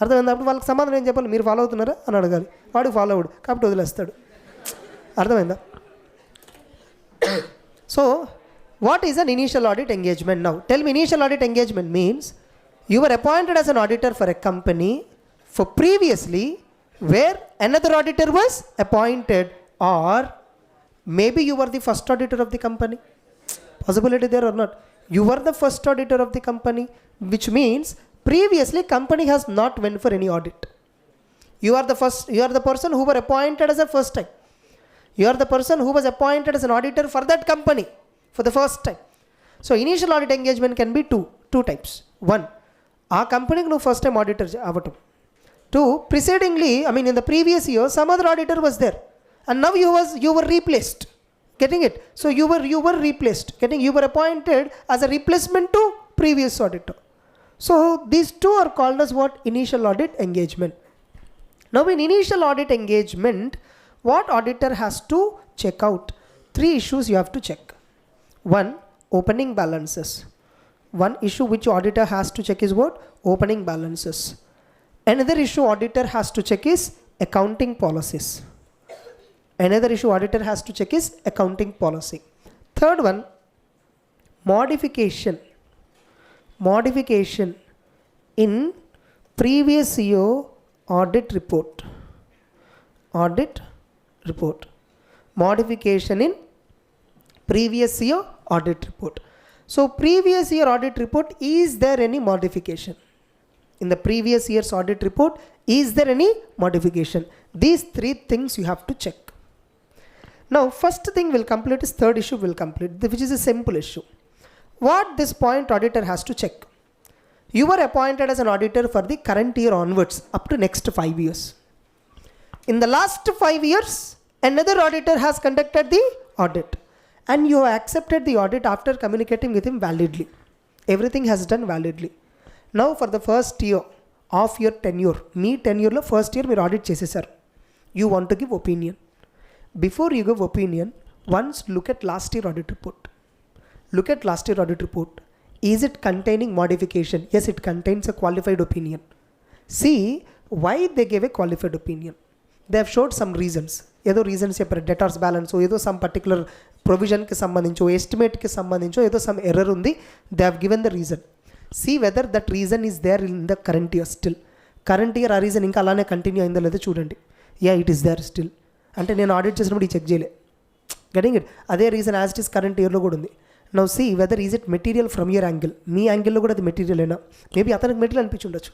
అర్థమైందా? అప్పుడు వాళ్ళకి సమాధానం ఏం చెప్పాలి? మీరు ఫాలో అవుతున్నారా అని అడగాలి. వాడు ఫాలో అవ్వడు కాబట్టి వదిలేస్తాడు. అర్థమైందా? So what is an initial audit engagement? Now tell me, initial audit engagement means you were appointed as an auditor for a company for previously where another auditor was appointed, or maybe you were the first auditor of the company. Possibility there or not? You were the first auditor of the company, which means previously company has not went for any audit. You are the person who were appointed as a first time. You are the person who was appointed as an auditor for that company for the first time. So initial audit engagement can be two types. One, ఆ కంపెనీకి నువ్వు first time auditor అవ్వటం. Two, precedingly in the previous year some other auditor was there and now you were replaced. Getting it? So you were replaced. You were appointed as a replacement to previous auditor. So these two are called as what? Initial audit engagement. Now in initial audit engagement, what auditor has to check out? 3 issues you have to check. One, opening balances. One issue which auditor has to check is what? Opening balances. Another issue auditor has to check is accounting policies. Another issue auditor has to check is accounting policy. Third one, modification. Modification in previous year audit report. Audit report. Modification in previous year audit report. So previous year audit report, is there any modification? In the previous year's audit report, is there any modification? These three things you have to check. Now first thing will complete is third issue will complete, which is a simple issue. What this point auditor has to check? You were appointed as an auditor for the current year onwards up to next 5 years. In the last 5 years, another auditor has conducted the audit and you have accepted the audit after communicating with him validly. Everything has done validly. Now for the first year of your tenure, me tenure lo first year మీరు audit చేసేసారు. You want to give opinion. Before you give opinion, once look at last year audit report. Look at last year audit report. Is it containing modification? Yes, it contains a qualified opinion. See why they gave a qualified opinion. They have showed some reasons. ఏదో reasons చెప్పారు, డెటార్స్ balance, ఏదో some particular ప్రొవిజన్కి సంబంధించో ఎస్టిమేట్కి సంబంధించో ఏదో సమ్ ఎర్రర్ ఉంది. They have given the reason. See whether that reason is there in the current year still. Current year ఆ రీజన్ ఇంకా అలానే కంటిన్యూ అయిందో లేదో చూడండి. Yeah it is there still. అంటే నేను ఆడిట్ చేసినప్పుడు ఈ చెక్ చేయలే. Getting it? అదే reason as it is current ఇయర్లో కూడా ఉంది. Now see whether is it material from your angle. మీ యాంగిల్లో కూడా అది మెటీరియల్ అయినా మేబీ అతనికి మెటీరియల్ అనిపించి ఉండొచ్చు.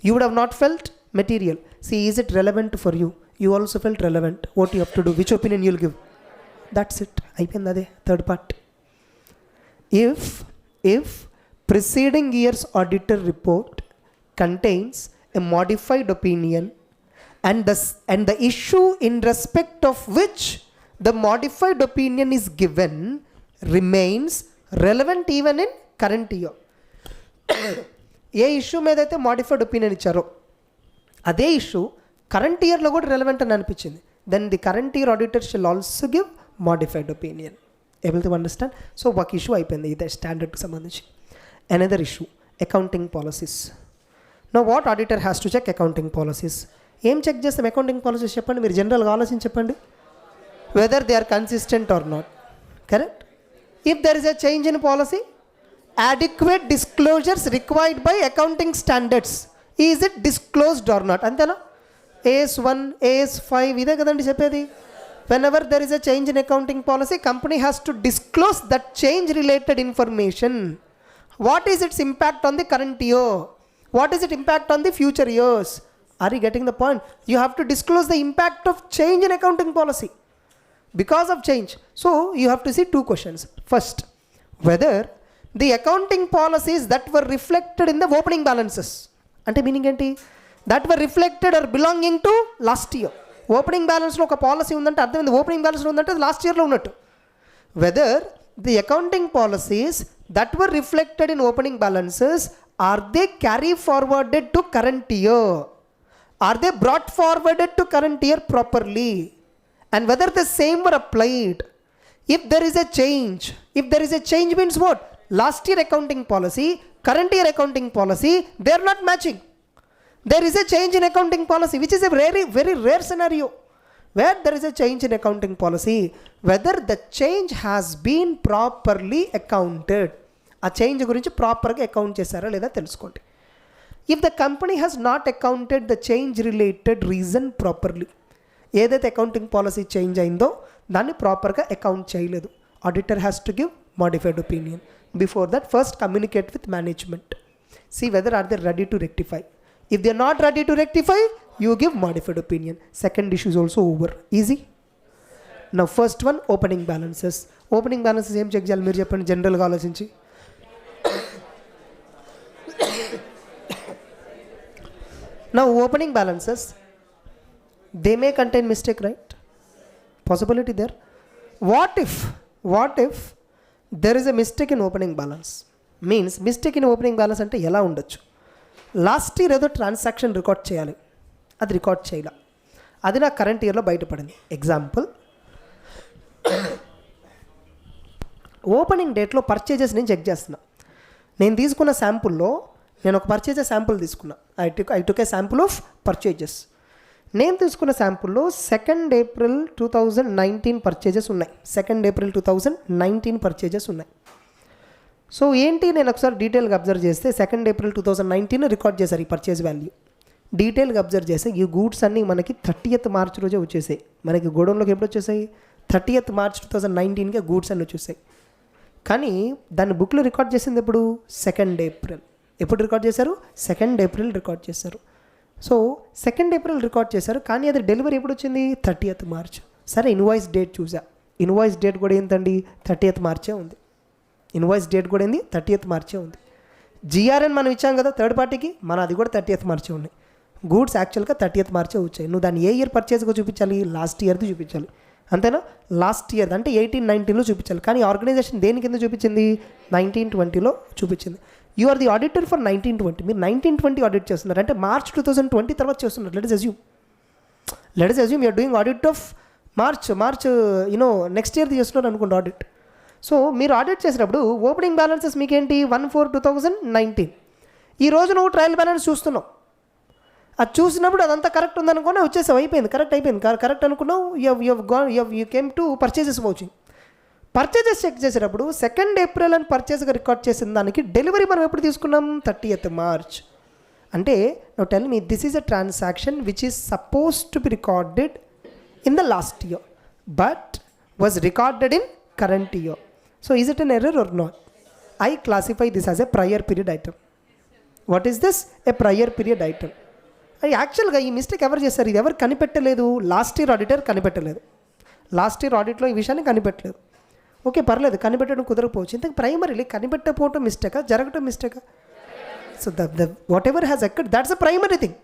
You would have not felt material. See is it relevant for you? You also felt relevant. What you have to do? Which opinion you'll give? That's it. అయిపోయింది. అదే third part. If preceding year's auditor report contains a modified opinion and the issue in respect of which the modified opinion is given remains relevant even in current year. A issue మీద అయితే modified opinion ఇచ్చారో అదే issue current ఇయర్లో కూడా relevant అని అనిపించింది, then the current year auditor shall also give modified opinion. Able to understand? So ఒక issue అయిపోయింది ఇదే స్టాండర్డ్కి సంబంధించి. Another issue, accounting policies. Now what auditor has to check? Accounting policies. ఏం చెక్ చేస్తాం అకౌంటింగ్ పాలసీస్? చెప్పండి మీరు, జనరల్గా ఆలోచించి చెప్పండి. Whether they are consistent or not. Correct? If there is a change in policy, adequate disclosures required by accounting standards, is it disclosed or not? అంతేనా? AS1, AS5 ఇదే కదండి చెప్పేది. whenever there is a change in accounting policy, company has to disclose that change related information. What is its impact on the current year? What is its impact on the future years? Are you getting the point? You have to disclose the impact of change in accounting policy because of change. So you have to see two questions. First, whether the accounting policies that were reflected in the opening balances, ante meaning enti, that were reflected or belonging to last year. Opening balance lo oka policy undante ardham the opening balance lo undante last year lo unnattu. Whether the accounting policies that were reflected in opening balances, are they carry forwarded to current year? Are they brought forwarded to current year properly? And whether the same were applied. If there is a change means what? Last year accounting policy, current year accounting policy, they are not matching. There is a change in accounting policy, which is a very, very rare scenario. Where there is a change in accounting policy, whether the change has been properly accounted. ఆ change గురించి ప్రాపర్గా account చేశారా లేదా తెలుసుకోండి. If the company has not accounted the change related reason properly, ఏదైతే accounting policy change అయిందో దాన్ని ప్రాపర్గా అకౌంట్ చేయలేదు, auditor has to give modified opinion. Before that first communicate with management. See whether are they ready to rectify. If they are not ready to rectify, you give modified opinion. Second issue is also over. Easy. Now first one, opening balances. Opening balances ఏం check చేయాలి మీరు చెప్పండి జనరల్గా ఆలోచించి. Now opening balances, they may contain mistake, right? Possibility there. What if there is a mistake in opening balance? Means mistake in opening balance అంటే ఎలా ఉండొచ్చు? Last year ఏదో ట్రాన్సాక్షన్ రికార్డ్ చేయాలి, అది రికార్డ్ చేయాల, అది నా కరెంట్ ఇయర్లో బయటపడింది. ఎగ్జాంపుల్, ఓపెనింగ్ డేట్లో పర్చేజెస్ నేను చెక్ చేస్తున్నా. నేను తీసుకున్న శాంపుల్లో నేను ఒక పర్చేజెస్ శాంపుల్ తీసుకున్నా. I took A sample of purchases. నేను తీసుకున్న శాంపుల్లో 2nd April 2019 పర్చేజెస్ ఉన్నాయి. 2nd April 2019 పర్చేజెస్ ఉన్నాయి. సో ఏంటి, నేను ఒకసారి డీటెయిల్గా అబ్జర్వ్ చేస్తే 2nd April 2019 రికార్డ్ చేశారు ఈ పర్చేజ్ వాల్యూ. డీటెయిల్గా అబ్జర్వ్ చేస్తే ఈ గూడ్స్ అన్నీ మనకి 30th మార్చ్ రోజే వచ్చేసాయి. మనకి గోడౌన్లోకి ఎప్పుడు వచ్చేసాయి? 30th మార్చ్ 2019కే గూడ్స్ అన్నీ వచ్చేసాయి. కానీ దాన్ని బుక్లో రికార్డ్ చేసింది ఎప్పుడు? 2nd April. ఎప్పుడు రికార్డ్ చేశారు? 2nd ఏప్రిల్ రికార్డ్ చేశారు. సో 2nd ఏప్రిల్ రికార్డ్ చేశారు, కానీ అది డెలివరీ ఎప్పుడు వచ్చింది? 30th March. సరే, ఇన్వాయిస్ డేట్ చూసా. ఇన్వాయిస్ డేట్ కూడా ఏంటండి? 30th మార్చే ఉంది. ఇన్వాయిస్ డేట్ కూడా ఏంది? 30th మార్చే ఉంది. జిఆర్ఎన్ మనం ఇచ్చాం కదా థర్డ్ పార్టీకి, మన అది కూడా 30th మార్చే ఉన్నాయి. గూడ్స్ యాక్చువల్గా 30th మార్చే వచ్చాయి. నువ్వు దాన్ని ఏ ఇయర్ పర్చేస్గా చూపించాలి? లాస్ట్ ఇయర్ది చూపించాలి, అంతేనా? లాస్ట్ ఇయర్ అంటే 18-19లో చూపించాలి. కానీ ఆర్గనైజేషన్ దేని కింద చూపించింది? 19-20లో చూపించింది. You are the auditor for 19-20. మీరు 19-20 ఆడిట్ చేస్తున్నారు అంటే మార్చ్ 2020 తర్వాత చేస్తున్నారు. Let us assume you're doing audit of March next ఇయర్ది చేస్తున్నారు అనుకోండి ఆడిట్. సో మీరు ఆడిట్ చేసినప్పుడు ఓపెనింగ్ బ్యాలెన్సెస్ మీకేంటి? 1/4/2019. ఈ రోజు నువ్వు ట్రయల్ బ్యాలెన్స్ చూస్తున్నావు. అది చూసినప్పుడు అదంతా కరెక్ట్ ఉందనుకున్నా వచ్చేసావు, అయిపోయింది, కరెక్ట్ అయిపోయింది. కరెక్ట్ అనుకున్నావు, you came to purchases vouching. Purchases check చేసేటప్పుడు 2nd ఏప్రిల్ అని పర్చేస్గా రికార్డ్ చేసిన దానికి డెలివరీ మనం ఎప్పుడు తీసుకున్నాం? 30th March. అంటే now tell me, this is a transaction which is suppose to be recorded in the last year but was recorded in current year. So is it an error or not? I classify this as a prior period item. What is this? A prior period item. అది యాక్చువల్గా ఈ mistake ఎవరు చేస్తారు? ఇది ఎవరు కనిపెట్టలేదు? Last year auditor కనిపెట్టలేదు. Last year ఆడిట్లో ఈ విషయాన్ని కనిపెట్టలేదు. ఓకే, పర్లేదు, కనిపెట్టడం కుదరకపోవచ్చు. ఇంతకు ప్రైమరీలీ కనిపెట్టకపోవటం మిస్టేకా, జరగటం mistake? So whatever has occurred, that's a primary thing.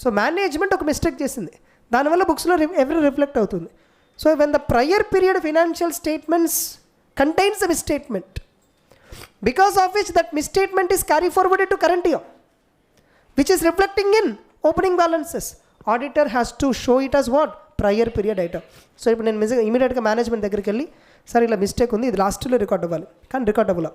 So మేనేజ్మెంట్ ఒక మిస్టేక్ చేసింది, దానివల్ల బుక్స్లో ఎవరీ రిఫ్లెక్ట్ అవుతుంది. So when the prior period financial statements contains the misstatement because of which that misstatement is carry forwarded to current year which is reflecting in opening balances. Auditor has to show it as what? Prior period item. So ఇప్పుడు నేను ఇమీడియట్గా management దగ్గరికి వెళ్ళి, sir ఇలా mistake ఉంది, ఇది last ఇయర్లో record అవ్వాలి, కానీ రికార్డ్ అవ్వాలి.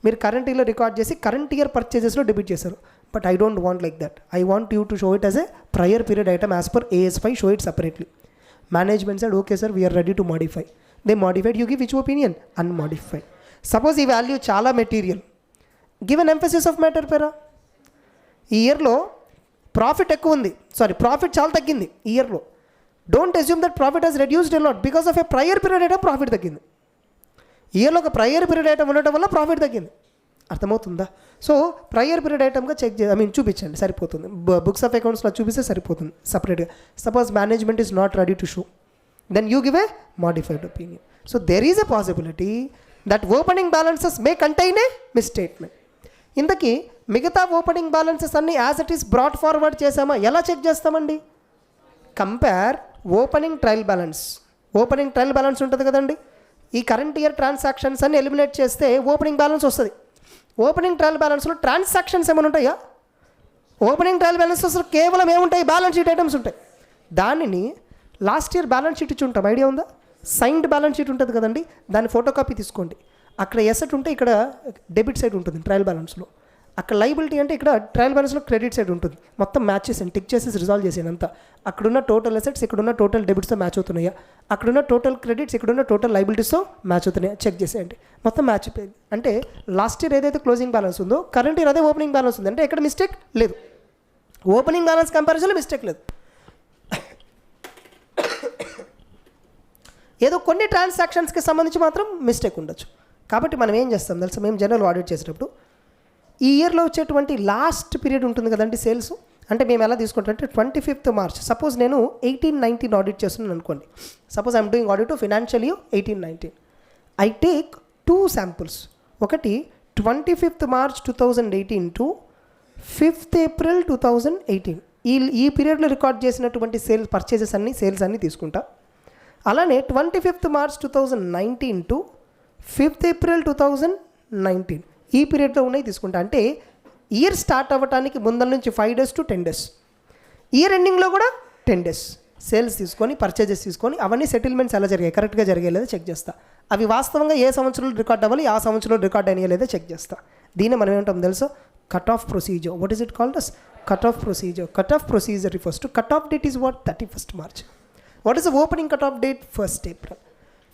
మీరు కరెంట్ ఇయర్లో రికార్డ్ చేసి కరెంట్ ఇయర్ పర్చేజెస్లో డెబిట్ చేశారు. But I don't want like that. I want you to show it as a prior period item as per AS5, show it separately. Management said, okay sir, we are ready to modify. They modified. You give which opinion? Unmodified. Suppose ఈ value చాలా material, give an emphasis of matter para. ఈ ఇయర్లో profit ఎక్కువ ఉంది, profit చాలా తగ్గింది ఈ ఇయర్లో. Don't assume that profit has reduced a lot because of a prior period item profit తగ్గింది. ఇయర్లో ఒక ప్రయర్ పీరియడ్ ఐటమ్ ఉండటం వల్ల ప్రాఫిట్ తగ్గింది. అర్థమవుతుందా? సో ప్రయర్ పీరియడ్ ఐటమ్గా చూపించండి, సరిపోతుంది. బుక్స్ ఆఫ్ అకౌంట్స్లో చూపిస్తే సరిపోతుంది సపరేట్గా. Suppose management is not ready to show, then you give a modified opinion. So there is a possibility that opening balances may contain a misstatement. ఇంతకీ మిగతా opening balances అన్నీ as it is brought forward చేసామా? ఎలా check చేస్తామండి? Compare opening trial balance. Opening trial balance ఉంటుంది కదండి, ఈ current year transactions అన్ని ఎలిమినేట్ చేస్తే ఓపెనింగ్ బ్యాలెన్స్ వస్తుంది. ఓపెనింగ్ ట్రయల్ బ్యాలెన్స్లో ట్రాన్సాక్షన్స్ ఏమైనా ఉంటాయా? ఓపెనింగ్ ట్రయల్ బ్యాలెన్స్ అసలు కేవలం ఏముంటాయి? బ్యాలెన్స్ షీట్ ఐటమ్స్ ఉంటాయి. దానిని లాస్ట్ ఇయర్ బ్యాలెన్స్ షీట్ ఇచ్చి ఉంటాం, ఐడియా ఉందా? సైన్డ్ బ్యాలెన్స్ షీట్ ఉంటుంది కదండి, దాని ఫోటో కాపీ తీసుకోండి. అక్కడ ఎసెట్ ఉంటే ఇక్కడ డెబిట్ సైడ్ ఉంటుంది ట్రయల్ బ్యాలెన్స్లో. అక్కడ లైబిలిటీ అంటే ఇక్కడ ట్రయల్ బ్యాలెన్స్లో క్రెడిట్ సైడ్ ఉంటుంది. మొత్తం మ్యాచ్ చేసాను, టిక్ చేసి రిజాల్వ్ చేసాను అంతా. అక్కడున్న టోటల్ అసెట్స్ ఇక్కడున్న టోటల్ డెబిట్స్తో మ్యాచ్ అవుతున్నాయా, అక్కడున్న టోటల్ క్రెడిట్స్ ఇక్కడున్న టోటల్ లైబిలిటీస్తో మ్యాచ్ అవుతున్నాయా చెక్ చేసేయండి. మొత్తం మ్యాచ్ అయిపోయింది. అంటే లాస్ట్ ఇయర్ ఏదైతే క్లోజింగ్ బ్యాలెన్స్ ఉందో కరెంట్ ఇయర్ అదే ఓపెనింగ్ బ్యాలెన్స్ ఉంది. అంటే ఎక్కడ మిస్టేక్ లేదు, ఓపెనింగ్ బ్యాలెన్స్ కంపారిజన్లో మిస్టేక్ లేదు. ఏదో కొన్ని ట్రాన్సాక్షన్స్కి సంబంధించి మాత్రం మిస్టేక్ ఉండొచ్చు. కాబట్టి మనం ఏం చేస్తాం తెలుసా, మేము జనరల్ ఆడిట్ చేసేటప్పుడు ఈ ఇయర్లో వచ్చేటువంటి లాస్ట్ పీరియడ్ ఉంటుంది కదండి సేల్స్, అంటే మేము ఎలా తీసుకుంటాం అంటే 25th మార్చ్. సపోజ్ నేను 18-19 ఆడిట్ చేస్తున్నాను అనుకోండి. Suppose I'm doing audit financial year 18-19. I take 2 samples. ఒకటి 25th March 2018 to 5th April 2018. ఈ పీరియడ్లో రికార్డ్ చేసినటువంటి పర్చేజెస్ అన్ని సేల్స్ అన్నీ తీసుకుంటా. అలానే 25th March 2019 to 5th April 2019 ఈ పీరియడ్లో ఉన్నాయి తీసుకుంటా. అంటే ఇయర్ స్టార్ట్ అవ్వడానికి ముందర నుంచి 5 days to 10 days, ఇయర్ ఎండింగ్లో కూడా 10 days సేల్స్ తీసుకొని పర్చేజెస్ తీసుకొని అవన్నీ సెటిల్మెంట్స్ ఎలా జరిగాయి, కరెక్ట్గా జరిగాయి లేదా చెక్ చేస్తా. అవి వాస్తవంగా ఏ సంవత్సరంలో రికార్డ్ అవ్వాలి, ఆ సంవత్సరంలో రికార్డ్ అయినా లేదా చెక్ చేస్తా. దీన్ని మనం ఏమంటాం తెలుసో, cut off procedure. What is it called as? Cut off procedure. Cut off procedure refers to cut off date is what? 31st March. What is the opening cut off date? 1st April.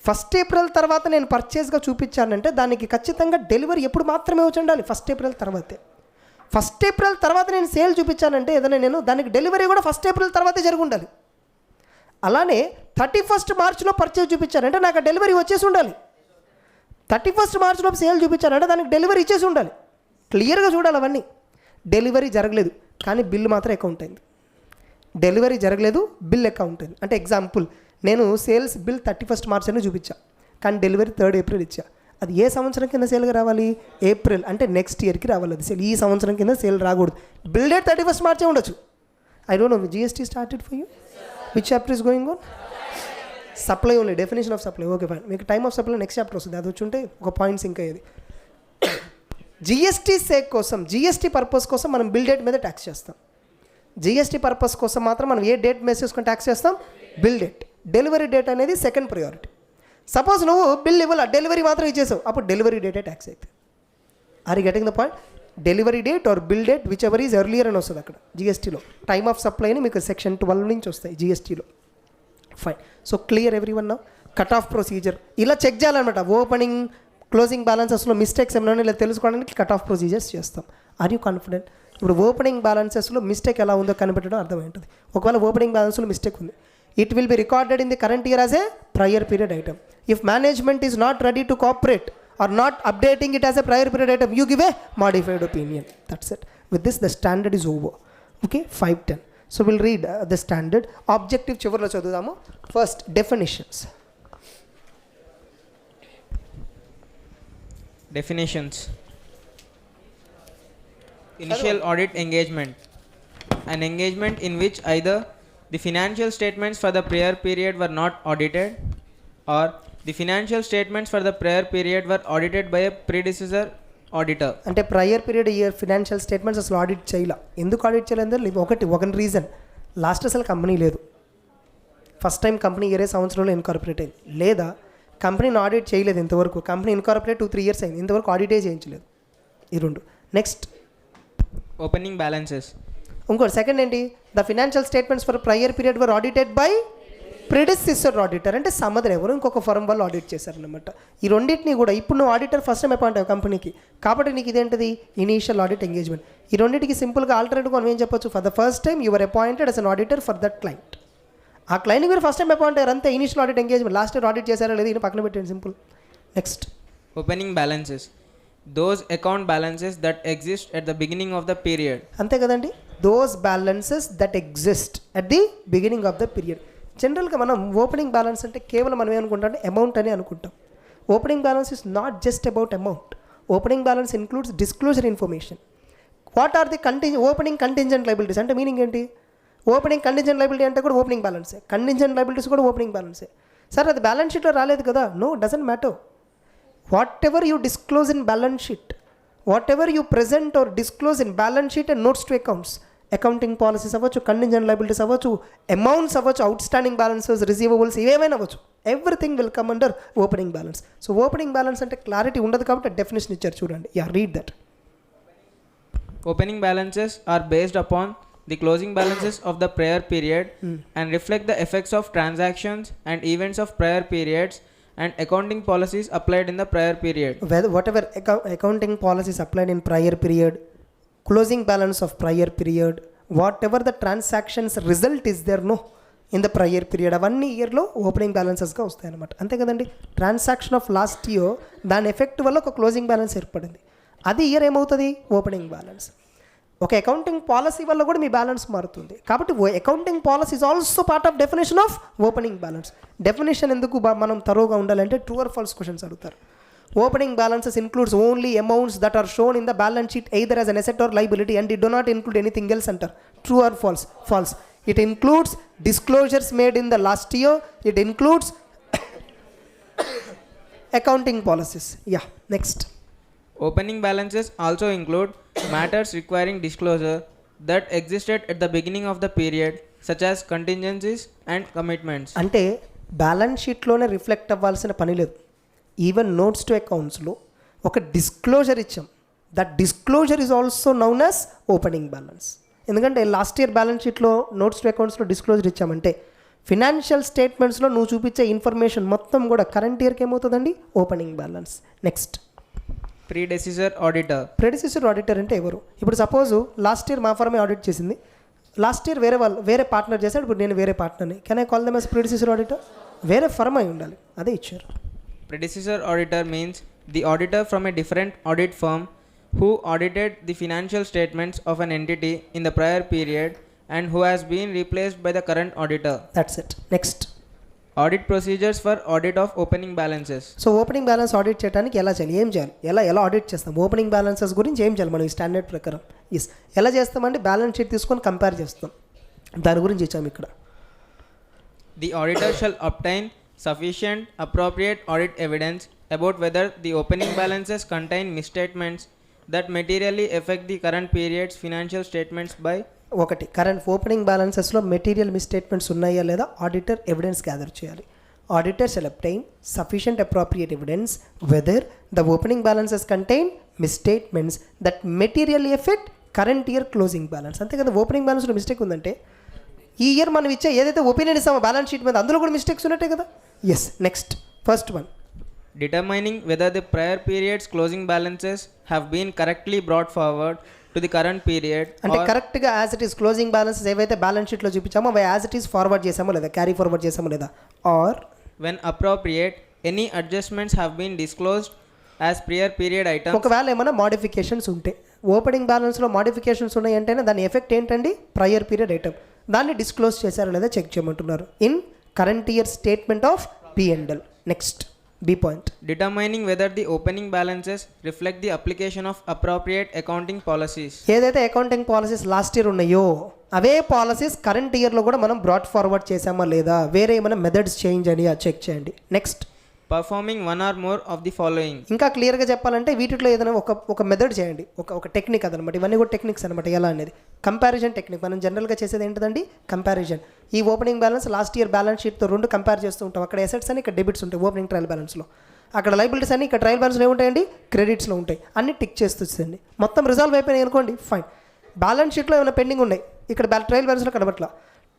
1st April తర్వాత నేను పర్చేస్గా చూపించానంటే దానికి ఖచ్చితంగా delivery ఎప్పుడు మాత్రమే వచ్చి ఉండాలి? 1st April తర్వాతే. 1st April తర్వాత నేను సేల్ చూపించానంటే ఏదైనా నేను దానికి డెలివరీ కూడా 1st ఏప్రిల్ తర్వాతే జరిగి ఉండాలి. అలానే 31st మార్చ్లో పర్చేజ్ చూపించానంటే నాకు ఆ డెలివరీ వచ్చేసి ఉండాలి. 31st మార్చ్లో సేల్ చూపించానంటే దానికి డెలివరీ ఇచ్చేసి ఉండాలి. క్లియర్గా చూడాలి అవన్నీ. డెలివరీ జరగలేదు కానీ బిల్ మాత్రం అకౌంట్ అయింది. డెలివరీ జరగలేదు, బిల్ అకౌంట్ అయింది. అంటే ఎగ్జాంపుల్, నేను సేల్స్ బిల్ 31st మార్చ్ అని చూపించా కానీ డెలివరీ 3rd ఏప్రిల్ ఇచ్చా. అది ఏ సంవత్సరం కింద సేల్గా రావాలి? ఏప్రిల్, అంటే నెక్స్ట్ ఇయర్కి రావాలి అది సేల్. ఈ సంవత్సరం కింద సేల్ రాకూడదు. బిల్ డేట్ 31st మార్చే ఉండొచ్చు. I don't know, GST started for you? Which chapter is going on? Supply only, definition of supply. Okay fine, మీకు time of supply next chapter వస్తుంది. అది వచ్చి ఉంటే ఒక పాయింట్స్ ఇంకా ఇది. GST సేక్ కోసం, GST పర్పస్ కోసం మనం బిల్ డేట్ మీద ట్యాక్స్ చేస్తాం. GST పర్పస్ కోసం మాత్రం మనం ఏ డేట్ బేస్ చేసుకొని ట్యాక్స్ చేస్తాం? Bill date. డెలివరీ డేట్ అనేది సెకండ్ ప్రయారిటీ. సపోజ్ నువ్వు బిల్ ఇవ్వాల, డెలివరీ మాత్రం ఇచ్చేసావు, అప్పుడు డెలివరీ డేటే ట్యాక్స్ అవుతుంది. Are you getting the point? Delivery date or bill date whichever is earlier అని వస్తుంది అక్కడ GSTలో. టైమ్ ఆఫ్ సప్లై అని మీకు సెక్షన్ 12 నుంచి వస్తాయి GSTలో. Fine. So clear everyone now? Cut off procedure ఇలా చెక్ చేయాలన్నమాట. ఓపెనింగ్ క్లోజింగ్ బ్యాలెన్సెస్లో మిస్టేక్స్ ఏమైనా ఇలా తెలుసుకోవడానికి కట్ ఆఫ్ ప్రొసీజర్స్ చేస్తాం. Are you confident? ఇప్పుడు ఓపెనింగ్ బ్యాలెన్సెస్లో మిస్టేక్ ఎలా ఉందో కనిపెట్టడం అర్థమవుతుంది. ఒకవేళ ఓపెనింగ్ బ్యాలెన్స్లో మిస్టేక్ ఉంది, it will be recorded in the current year as a prior period item. If management is not ready to cooperate or not updating it as a prior period item, you give A modified opinion. That's it. With this the standard is over. Okay, 510. So we'll read the standard. Objective చివర్లో చదువుదాము. First, definitions. Definitions. Initial audit engagement. An engagement in which either the financial statements for the prior period were not audited or the financial statements for the prior period were audited by a predecessor auditor. అంటే prior period year financial statements అసలు audit చేయాల. ఎందుకు audit చేయాలంటే ఒక reason, last అసలు company లేదు, first time company ఇయరే సంవత్సరంలో ఇన్కార్పొరేట్ అయింది, లేదా కంపెనీని ఆడిట్ చేయలేదు ఇంతవరకు, కంపెనీ ఇన్కార్పొరేట్ 2-3 years అయింది, ఇంతవరకు ఆడిటే చేయించలేదు. ఈ రెండు. Next Opening balances. ఇంకోటి సెకండ్ ఏంటి? The financial statements for prior period were audited by predecessor auditor. అంటే సమదర్ ఎవరు ఇంకొక ఫర్మ్ వాళ్ళు ఆడిట్ చేశారనమాట. ఈ రెండింటిని కూడా ఇప్పుడు నువ్వు ఆడిటర్ ఫస్ట్ టైం అపాయింట్ అయ్యావు కంపెనీకి, కాబట్టి నీకు ఇదేంటిది? Initial audit engagement. ఈ రెండింటికి సింపుల్గా ఆల్టర్నేటివ్గా మనం ఏం చెప్పొచ్చు? For the first time your appointed as an auditor for that client. ఆ క్లయింట్కి మీరు ఫస్ట్ టైం అపాయింట్ అయ్యారు అంతే. Initial audit engagement. Last year audit చేశారా లేదు ఇది పక్కన పెట్టండి, simple. Next Opening balances. Those account balances that exist at the beginning of the period. అంతే కదండి. Those balances that exist at the beginning of the period. జనరల్గా మనం opening balance అంటే కేవలం మనం ఏమనుకుంటాం అంటే అమౌంట్ అని అనుకుంటాం. Opening balance is not just about amount. Opening balance includes disclosure information. What are the opening contingent liabilities అంటే మీనింగ్ ఏంటి? ఓపెనింగ్ కంటింజెంట్ లైబిలిటీ అంటే కూడా ఓపెనింగ్ బ్యాలెన్సే, కంటింజెంట్ లైబిలిటీస్ కూడా ఓపెనింగ్ బ్యాలెన్సే. సార్ అది బ్యాలెన్స్ షీట్లో రాలేదు కదా? No, doesn't matter. Whatever you disclose in balance sheet, whatever you present or disclose in balance sheet and notes to accounts, accounting policies అవ్వచ్చు, contingent liabilities అవ్వచ్చు, amounts అవ్వచ్చు, outstanding balances, receivables ఏమైనా అవ్వచ్చు, everything will come under opening balance. So opening balance అంటే clarity ఉండదు కాబట్టి definition ఇచ్చారు చూడండి. Yeah, read that. Opening balances are based upon the closing balances of the prior period and reflect the effects of transactions and events of prior periods and accounting policies applied in the prior period. Whatever accounting policies applied in prior period, closing balance of prior period, whatever the transactions result is there in the prior period, అవన్నీ ఇయర్లో opening బ్యాలెన్సెస్గా వస్తాయి అనమాట. అంతే కదండి. Transaction of last year దాని effect వల్ల ఒక closing balance ఏర్పడింది, అది ఇయర్ ఏమవుతుంది? Opening balance. ఒక అకౌంటింగ్ పాలసీ వల్ల కూడా మీ బ్యాలెన్స్ మారుతుంది, కాబట్టి accounting policy is also part of definition of opening balance. Definition ఎందుకు మనం తరోగా ఉండాలంటే ట్రూ ఆర్ ఫాల్స్ క్వశ్చన్స్ అడుగుతారు. Opening balances includes only amounts that are shown in the balance sheet either as an asset or liability and it do not include anything else అంటారు. True or false? False. It includes disclosures made in the last year, it includes accounting policies. Yeah, next. Opening balances also include matters requiring disclosure that existed at the beginning of the period, such as contingencies and commitments. అంటే balance షీట్లోనే reflect అవ్వాల్సిన పని లేదు. Even notes to అకౌంట్స్లో ఒక disclosure ఇచ్చాం, that disclosure is also known as opening balance. ఎందుకంటే last year balance షీట్లో notes to అకౌంట్స్లో disclosure ఇచ్చామంటే ఫినాన్షియల్ స్టేట్మెంట్స్లో నువ్వు చూపించే ఇన్ఫర్మేషన్ మొత్తం కూడా కరెంట్ ఇయర్కి ఏమవుతుందండి? Opening balance. Next. predecessor auditor. Predecessor auditor అంటే ఎవరు? ఇప్పుడు సపోజ్ లాస్ట్ ఇయర్ మా ఫర్మే ఆడిట్ చేసింది, లాస్ట్ ఇయర్ వేరే పార్ట్నర్ చేశాడు, ఇప్పుడు నేను వేరే పార్ట్నర్ని, can I call them as predecessor auditor? వేరే ఫర్మ్ అయి ఉండాలి, అదే ఇచ్చారు. Predecessor auditor means the auditor from a different audit firm who audited the financial statements of an entity in the prior period and who has been replaced by the current auditor. That's it. Next, Audit procedures for audit of opening balances. So opening balance audit చేయడానికి ఎలా చేయాలి, ఏం చేయాలి, ఎలా audit చేస్తాం? Opening balances గురించి ఏం చేయాలి మనం ఈ స్టాండర్డ్ ప్రకారం? ఎలా చేస్తామంటే బ్యాలెన్స్ షీట్ తీసుకొని కంపేర్ చేస్తాం, దాని గురించి ఇచ్చాము ఇక్కడ. The auditor shall obtain sufficient appropriate audit evidence about whether the opening balances contain misstatements that materially affect the current period's financial statements by ఒకటి, కరెంట్ ఓపెనింగ్ బ్యాలెన్సెస్లో మెటీరియల్ మిస్టేట్మెంట్స్ ఉన్నాయా లేదా ఆడిటర్ ఎవిడెన్స్ గ్యాదర్ చేయాలి. Auditor shall obtain sufficient appropriate evidence whether the opening balances contain misstatements that materially affect current year closing balance. అంతే కదా, opening బ్యాలెన్స్లో mistake ఉందంటే ఈ ఇయర్ మనం ఇచ్చే ఏదైతే ఒపీనియన్ ఇస్తామో బ్యాలెన్స్ షీట్ మీద అందులో కూడా మిస్టేక్స్ ఉన్నట్టే కదా. Yes. Next, first one, determining whether the prior period's closing balances have been correctly brought forward to the current period అంటే or కరెక్ట్గా as it is closing balances ఏవైతే బ్యాలెన్స్ షీట్లో చూపించామో అవి యాజ్ ఇట్ ఈస్ ఫార్వర్డ్ చేసామో లేదా, carry forward చేసామో లేదా, are when appropriate any adjustments have been disclosed as prior period items. ఒకవేళ ఏమైనా మోడిఫికేషన్స్ ఉంటే, ఓపెనింగ్ బ్యాలెన్స్లో మోడిఫికేషన్స్ ఉన్నాయంటేనే దాని ఎఫెక్ట్ ఏంటండి, ప్రయర్ పీరియడ్ ఐటమ్, దాన్ని డిస్క్లోజ్ చేశారో లేదా చెక్ చేయమంటున్నారు in current year statement of P&L. Next, B point, Determining whether the opening balances reflect the application of appropriate accounting policies. ఏదైతే అకౌంటింగ్ పాలసీస్ లాస్ట్ ఇయర్ ఉన్నాయో అవే policies current ఇయర్లో కూడా మనం brought forward చేసామా లేదా, వేరే ఏమైనా మెథడ్స్ చేంజ్ అని చెక్ చేయండి. Next, Performing one or more of the following. ఇంకా క్లియర్గా చెప్పాలంటే వీటిలో ఏదైనా ఒక మెథడ్ చేయండి, ఒక టెక్నిక్ అదనమాట. ఇవన్నీ కూడా టెక్నిక్స్ అనమాట. ఎలా అనేది కంపారిజన్ టెక్నిక్. మనం జనరల్గా చేసేది ఏంటిదండి, కంపారిజన్. ఈ opening balance last year balance షీట్తో రెండు కంపేర్ చేస్తూ ఉంటాం. అక్కడ అసెట్స్ అని, ఇక్కడ డెబిట్స్ ఉంటాయి ఓపెనింగ్ ట్రయల్ బ్యాలెన్స్లో. అక్కడ లైబిలిటీస్ అని, ఇక్కడ ట్రయల్ బ్యాలెన్స్లో ఏముంటాయండి, క్రెడిట్స్లో ఉంటాయి. అన్ని టిక్ చేస్తుంది. మొత్తం రిజాల్వ్ అయిపోయినాయి అనుకోండి, ఫైన్. బ్యాలెన్స్ షీట్లో ఏమైనా పెండింగ్ ఉన్నాయి, ఇక్కడ ట్రయల్ బ్యాలెన్స్లో కనబట్లా.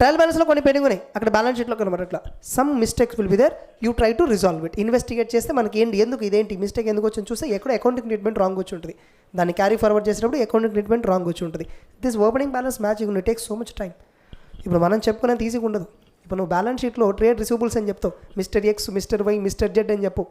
ట్రయల్ బ్యాలెన్స్లో కొన్ని పెండింగ్ ఉన్నాయి, అక్కడ బ్యాలెన్స్ షీట్లో కనబడట్లా. Some mistakes will be there, you try to resolve it. Investigate చేస్తే మనకి ఎందుకు ఇదేంటి మిస్టేక్ ఎందుకు వచ్చింది చూస్తే ఎక్కడ అకౌంటింగ్ ట్రీట్మెంట్ రాంగ్ వచ్చి ఉంటుంది. దాన్ని క్యారీ ఫార్వర్డ్ చేసినప్పుడు అకౌంటింగ్ ట్రీట్మెంట్ రాంగ్ వచ్చి ఉంటుంది. This opening balance matching takes so much time. ఇప్పుడు మనం చెప్పుకునేది ఈజీగా ఉండదు. ఇప్పుడు నువ్వు బ్యాలెన్స్ షీట్లో ట్రేడ్ రిసీవబుల్స్ అని చెప్తావు, mister X, mister Y, mister Z అని చెప్పు.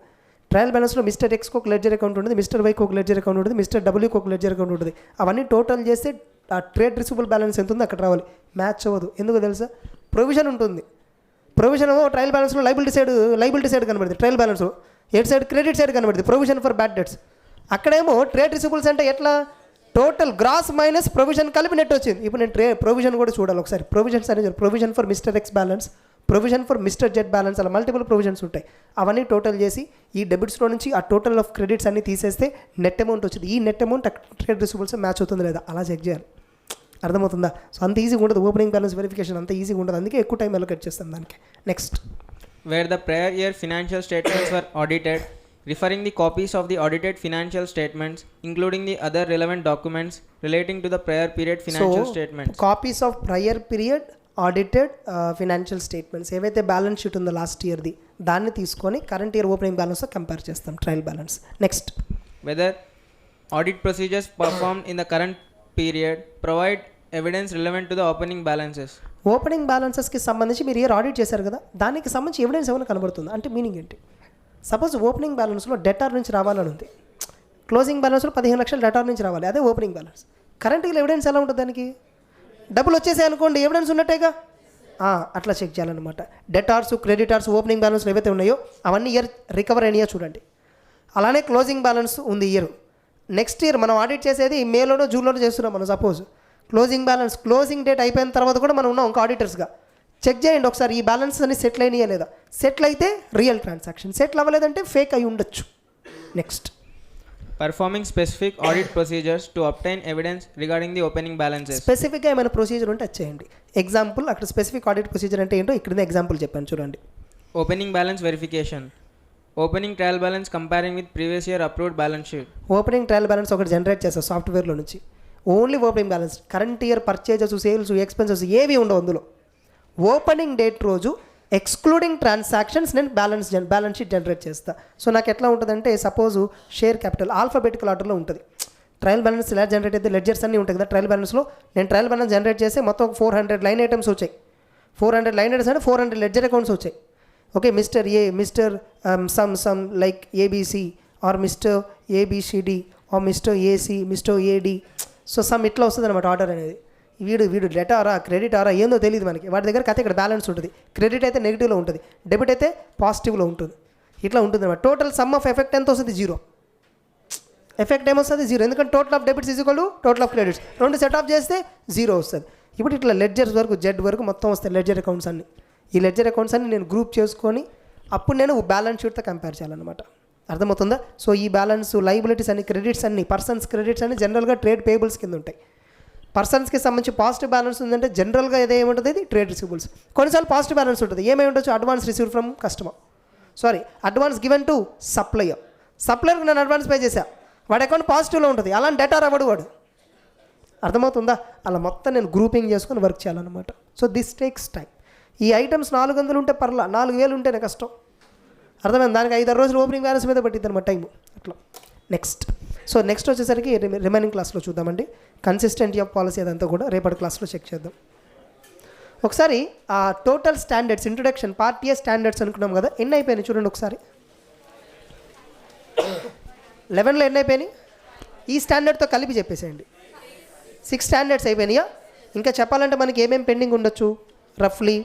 ట్రయల్ బ్యాలెన్స్లో మిస్టర్ ఎక్స్కి ఒక లెడ్జర్ అకౌంట్ ఉంటుంది, మిస్టర్ వైకి ఒక లెడ్జర్ అకౌంట్ ఉంటుంది, మిస్టర్ డబ్ల్యూకి ఒక లెడ్జర్ అకౌంట్ ఉంటుంది. అవన్నీ టోటల్ చేస్తే ఆ ట్రేడ్ రిసీవబుల్ బ్యాలెన్స్ ఎంత ఉందో అక్కడ రావాలి. మ్యాచ్ అవ్వదు. ఎందుకు తెలుసా, ప్రొవిజన్ ఉంటుంది. ప్రొవిజన్ ట్రయల్ బ్యాలెన్స్లో లైబిలిటీ సైడ్ కనబడుతుంది, ట్రయల్ బ్యాలెన్స్లో ఎటు సైడ్ క్రెడిట్ సైడ్ కనబడుతుంది, ప్రొవిజన్ ఫర్ బ్యాడ్ డెట్స్. అక్కడేమో ట్రేడ్ రిసీవబుల్స్ అంటే ఎట్లా, టోటల్ గ్రాస్ మైనస్ ప్రొవిజన్ కలిపి నెట్ వచ్చింది. ఇప్పుడు నేను ప్రొవిజన్ కూడా చూడాలి ఒకసారి. ప్రొవిజన్స్ అనేది provision for mister X balance, provision for mister Z balance, అలా మల్టిపుల్ ప్రొవిజన్స్ ఉంటాయి. అవన్నీ టోటల్ చేసి ఈ డెబిట్స్లో నుంచి ఆ టోటల్ ఆఫ్ క్రెడిట్స్ అన్ని తీసేస్తే నెట్ అమౌంట్ వచ్చింది. ఈ net amount trade receivables match అవుతుంది లేదా అలా చెక్ చేయాలి. అర్థమవుతుందా? సో అంత ఈజీగా ఉండదు ఓపెనింగ్ బ్యాలెన్స్ వెరిఫికేషన్, అంత ఈజీగా ఉండదు. అందుకే ఎక్కువ టైం అలొకేట్ చేస్తాం దానికి. Next, Where the prior year financial statements were audited, referring the copies of the audited financial statements, including the other relevant documents relating to the prior period financial statements. Copies of prior period audited financial statements ఏవైతే balance sheet ఉందో last ఇయర్ది దాన్ని తీసుకొని current year opening బ్యాలెన్స్తో compare చేస్తాం, trial balance. Next, Whether audit procedures performed in the current period provide evidence relevant to the opening balances. Opening బ్యాలెన్సెస్కి సంబంధించి మీరు year audit చేశారు కదా, దానికి సంబంధించి ఎవిడెన్స్ ఏమైనా కనబడుతుంది అంటే మీనింగ్ ఏంటి? సపోజ్ ఓపెనింగ్ బ్యాలెన్స్లో డెటార్ నుంచి రావాలని ఉంది, క్లోజింగ్ బ్యాలెన్స్లో 15 లక్షలు డెటార్ నుంచి రావాలి, అదే opening balance. Current year evidence ఎలా ఉంటుంది దానికి? డబ్బులు వచ్చేసాయి అనుకోండి, ఎవిడెన్స్ ఉన్నట్టేగా, అట్లా చెక్ చేయాలన్నమాట. డెటార్స్, క్రెడిటార్స్ ఓపెనింగ్ బ్యాలెన్స్లో ఏవైతే ఉన్నాయో అవన్నీ ఇయర్ రికవర్ అయినాయో చూడండి. అలానే క్లోజింగ్ బ్యాలెన్స్ ఉంది ఇయర్, నెక్స్ట్ ఇయర్ మనం ఆడిట్ చేసేది మేలోనో జూన్లోనో చేస్తున్నాం మనం. Suppose closing balance closing date అయిపోయిన తర్వాత కూడా మనం ఉన్నాం ఇంకా ఆడిటర్స్గా. చెక్ చేయండి ఒకసారి ఈ బ్యాలెన్స్ అన్ని సెటిల్ అయినాయా లేదా. సెటిల్ అయితే రియల్ ట్రాన్సాక్షన్, సెటిల్ అవ్వలేదంటే ఫేక్ అయి ఉండొచ్చు. Next, Performing specific audit procedures to obtain evidence regarding the opening balances. స్పెసిఫిక్గా ఏమైనా ప్రొసీజర్ ఉంటే చేయండి. ఎగ్జాంపుల్, అక్కడ స్పెసిఫిక్ ఆడిట్ ప్రొసీజర్ అంటే ఏంటో ఇక్కడ ఎగ్జాంపుల్ చెప్పాను చూడండి. Opening balance verification. Opening trial balance comparing with previous year approved balance sheet. Opening trial balance ఒకటి జనరేట్ చేస్తాం సాఫ్ట్వేర్లో నుంచి. Only opening balance, current year purchases, sales, expenses ఏవి ఉండవు అందులో. ఓపెనింగ్ డేట్ రోజు ఎక్స్క్లూడింగ్ ట్రాన్సాక్షన్స్ నేను బ్యాలెన్స్ షీట్ జనరేట్ చేస్తా. సో నాకు ఎట్లా ఉంటుందంటే సపోజు షేర్ క్యాపిటల్ ఆల్ఫాబెటికల్ ఆర్డర్లో ఉంటుంది. ట్రయల్ బ్యాలెన్స్ ఎలా జనరేట్ అయితే లెడ్జర్స్ అన్నీ ఉంటాయి కదా, ట్రయల్ బ్యాలెన్స్లో నేను ట్రయల్ బ్యాలెన్స్ జనరేట్ చేసి మొత్తం 400 లైన్ ఐటమ్స్ వచ్చాయి. 400 లైన్ ఐటమ్స్ అంటే 400 లెడ్జర్ అకౌంట్స్ వచ్చాయి. Okay, mister A, mister some like ABC or mister ABCD or mister AC, mister AD, so some ఇట్లా వస్తుంది అనమాట ఆర్డర్ అనేది. వీడు డెటారా క్రెడిటారా ఏందో తెలియదు మనకి. వాటి దగ్గర కథ ఇక్కడ బ్యాలెన్స్ ఉంటుంది. క్రెడిట్ అయితే నెగిటివ్లో ఉంటుంది, డెబిట్ అయితే పాజిటివ్లో ఉంటుంది. ఇట్లా ఉంటుంది అనమాట. టోటల్ సమ్ ఆఫ్ ఎఫెక్ట్ ఎంత వస్తుంది? 0. ఎఫెక్ట్ ఏమొస్తుంది? 0. ఎందుకంటే total of debits is equal to total of credits. 2 set of చేస్తే 0 వస్తుంది. ఇప్పుడు ఇట్లా లెడ్జర్స్ వరకు జెడ్ వరకు మొత్తం వస్తాయి లెడ్జర్ అకౌంట్స్ అన్ని. ఈ లెడ్జర్ అకౌంట్స్ అన్ని నేను గ్రూప్ చేసుకొని అప్పుడు నేను బ్యాలెన్స్ షీట్తో కంపేర్ చేయాలన్నమాట. అర్థమవుతుందా? సో ఈ బ్యాలెన్స్ లైబిలిటీస్ అన్ని, క్రెడిట్స్ అన్ని, పర్సన్స్ క్రెడిట్స్ అన్ని జనరల్గా ట్రేడ్ పేబుల్స్ కింద ఉంటాయి. పర్సన్స్కి సంబంధించి పాజిటివ్ బ్యాలెన్స్ ఉందంటే జనరల్గా ఏముంటుంది? ఇది ట్రేడ్ రిసీవబుల్స్. కొన్నిసార్లు పాజిటివ్ బ్యాలెన్స్ ఉంటుంది. ఏమై ఉండొచ్చు? Advance received from customer, advance given to supplier. సప్లయర్కి నేను అడ్వాన్స్ పే చేశా, వాడి అకౌంట్ పాజిటివ్లో ఉంటుంది. అలాంటి డేటా రావడు వాడు. అర్థమవుతుందా? అలా మొత్తం నేను గ్రూపింగ్ చేసుకొని వర్క్ చేయాలన్నమాట. So this takes time. ఈ ఐటమ్స్ 400 ఉంటే పర్లా, 4000 ఉంటేనే కష్టం. అర్థమైంది? దానికి 5-6 రోజులు ఓపెనింగ్ బ్యాలెన్స్ మీద పట్టిద్ది అనమాట టైం అట్లా. నెక్స్ట్ వచ్చేసరికి రిమైనింగ్ క్లాస్లో చూద్దామండి. కన్సిస్టెంటీ ఆఫ్ పాలసీ అదంతా కూడా రేపటి క్లాస్లో చెక్ చేద్దాం. ఒకసారి ఆ total standards introduction part A standards అనుకున్నాం కదా, ఎన్ని అయిపోయినాయి చూడండి ఒకసారి. 11లో ఎన్ని అయిపోయినాయి? ఈ స్టాండర్డ్తో కలిపి చెప్పేసేయండి. 6 స్టాండర్డ్స్ అయిపోయినాయా? ఇంకా చెప్పాలంటే మనకి ఏమేమి పెండింగ్ ఉండొచ్చు? రఫ్లీ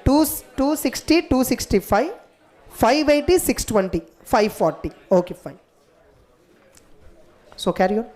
260, 265, 580, 620, 540. Okay, fine. So carry on.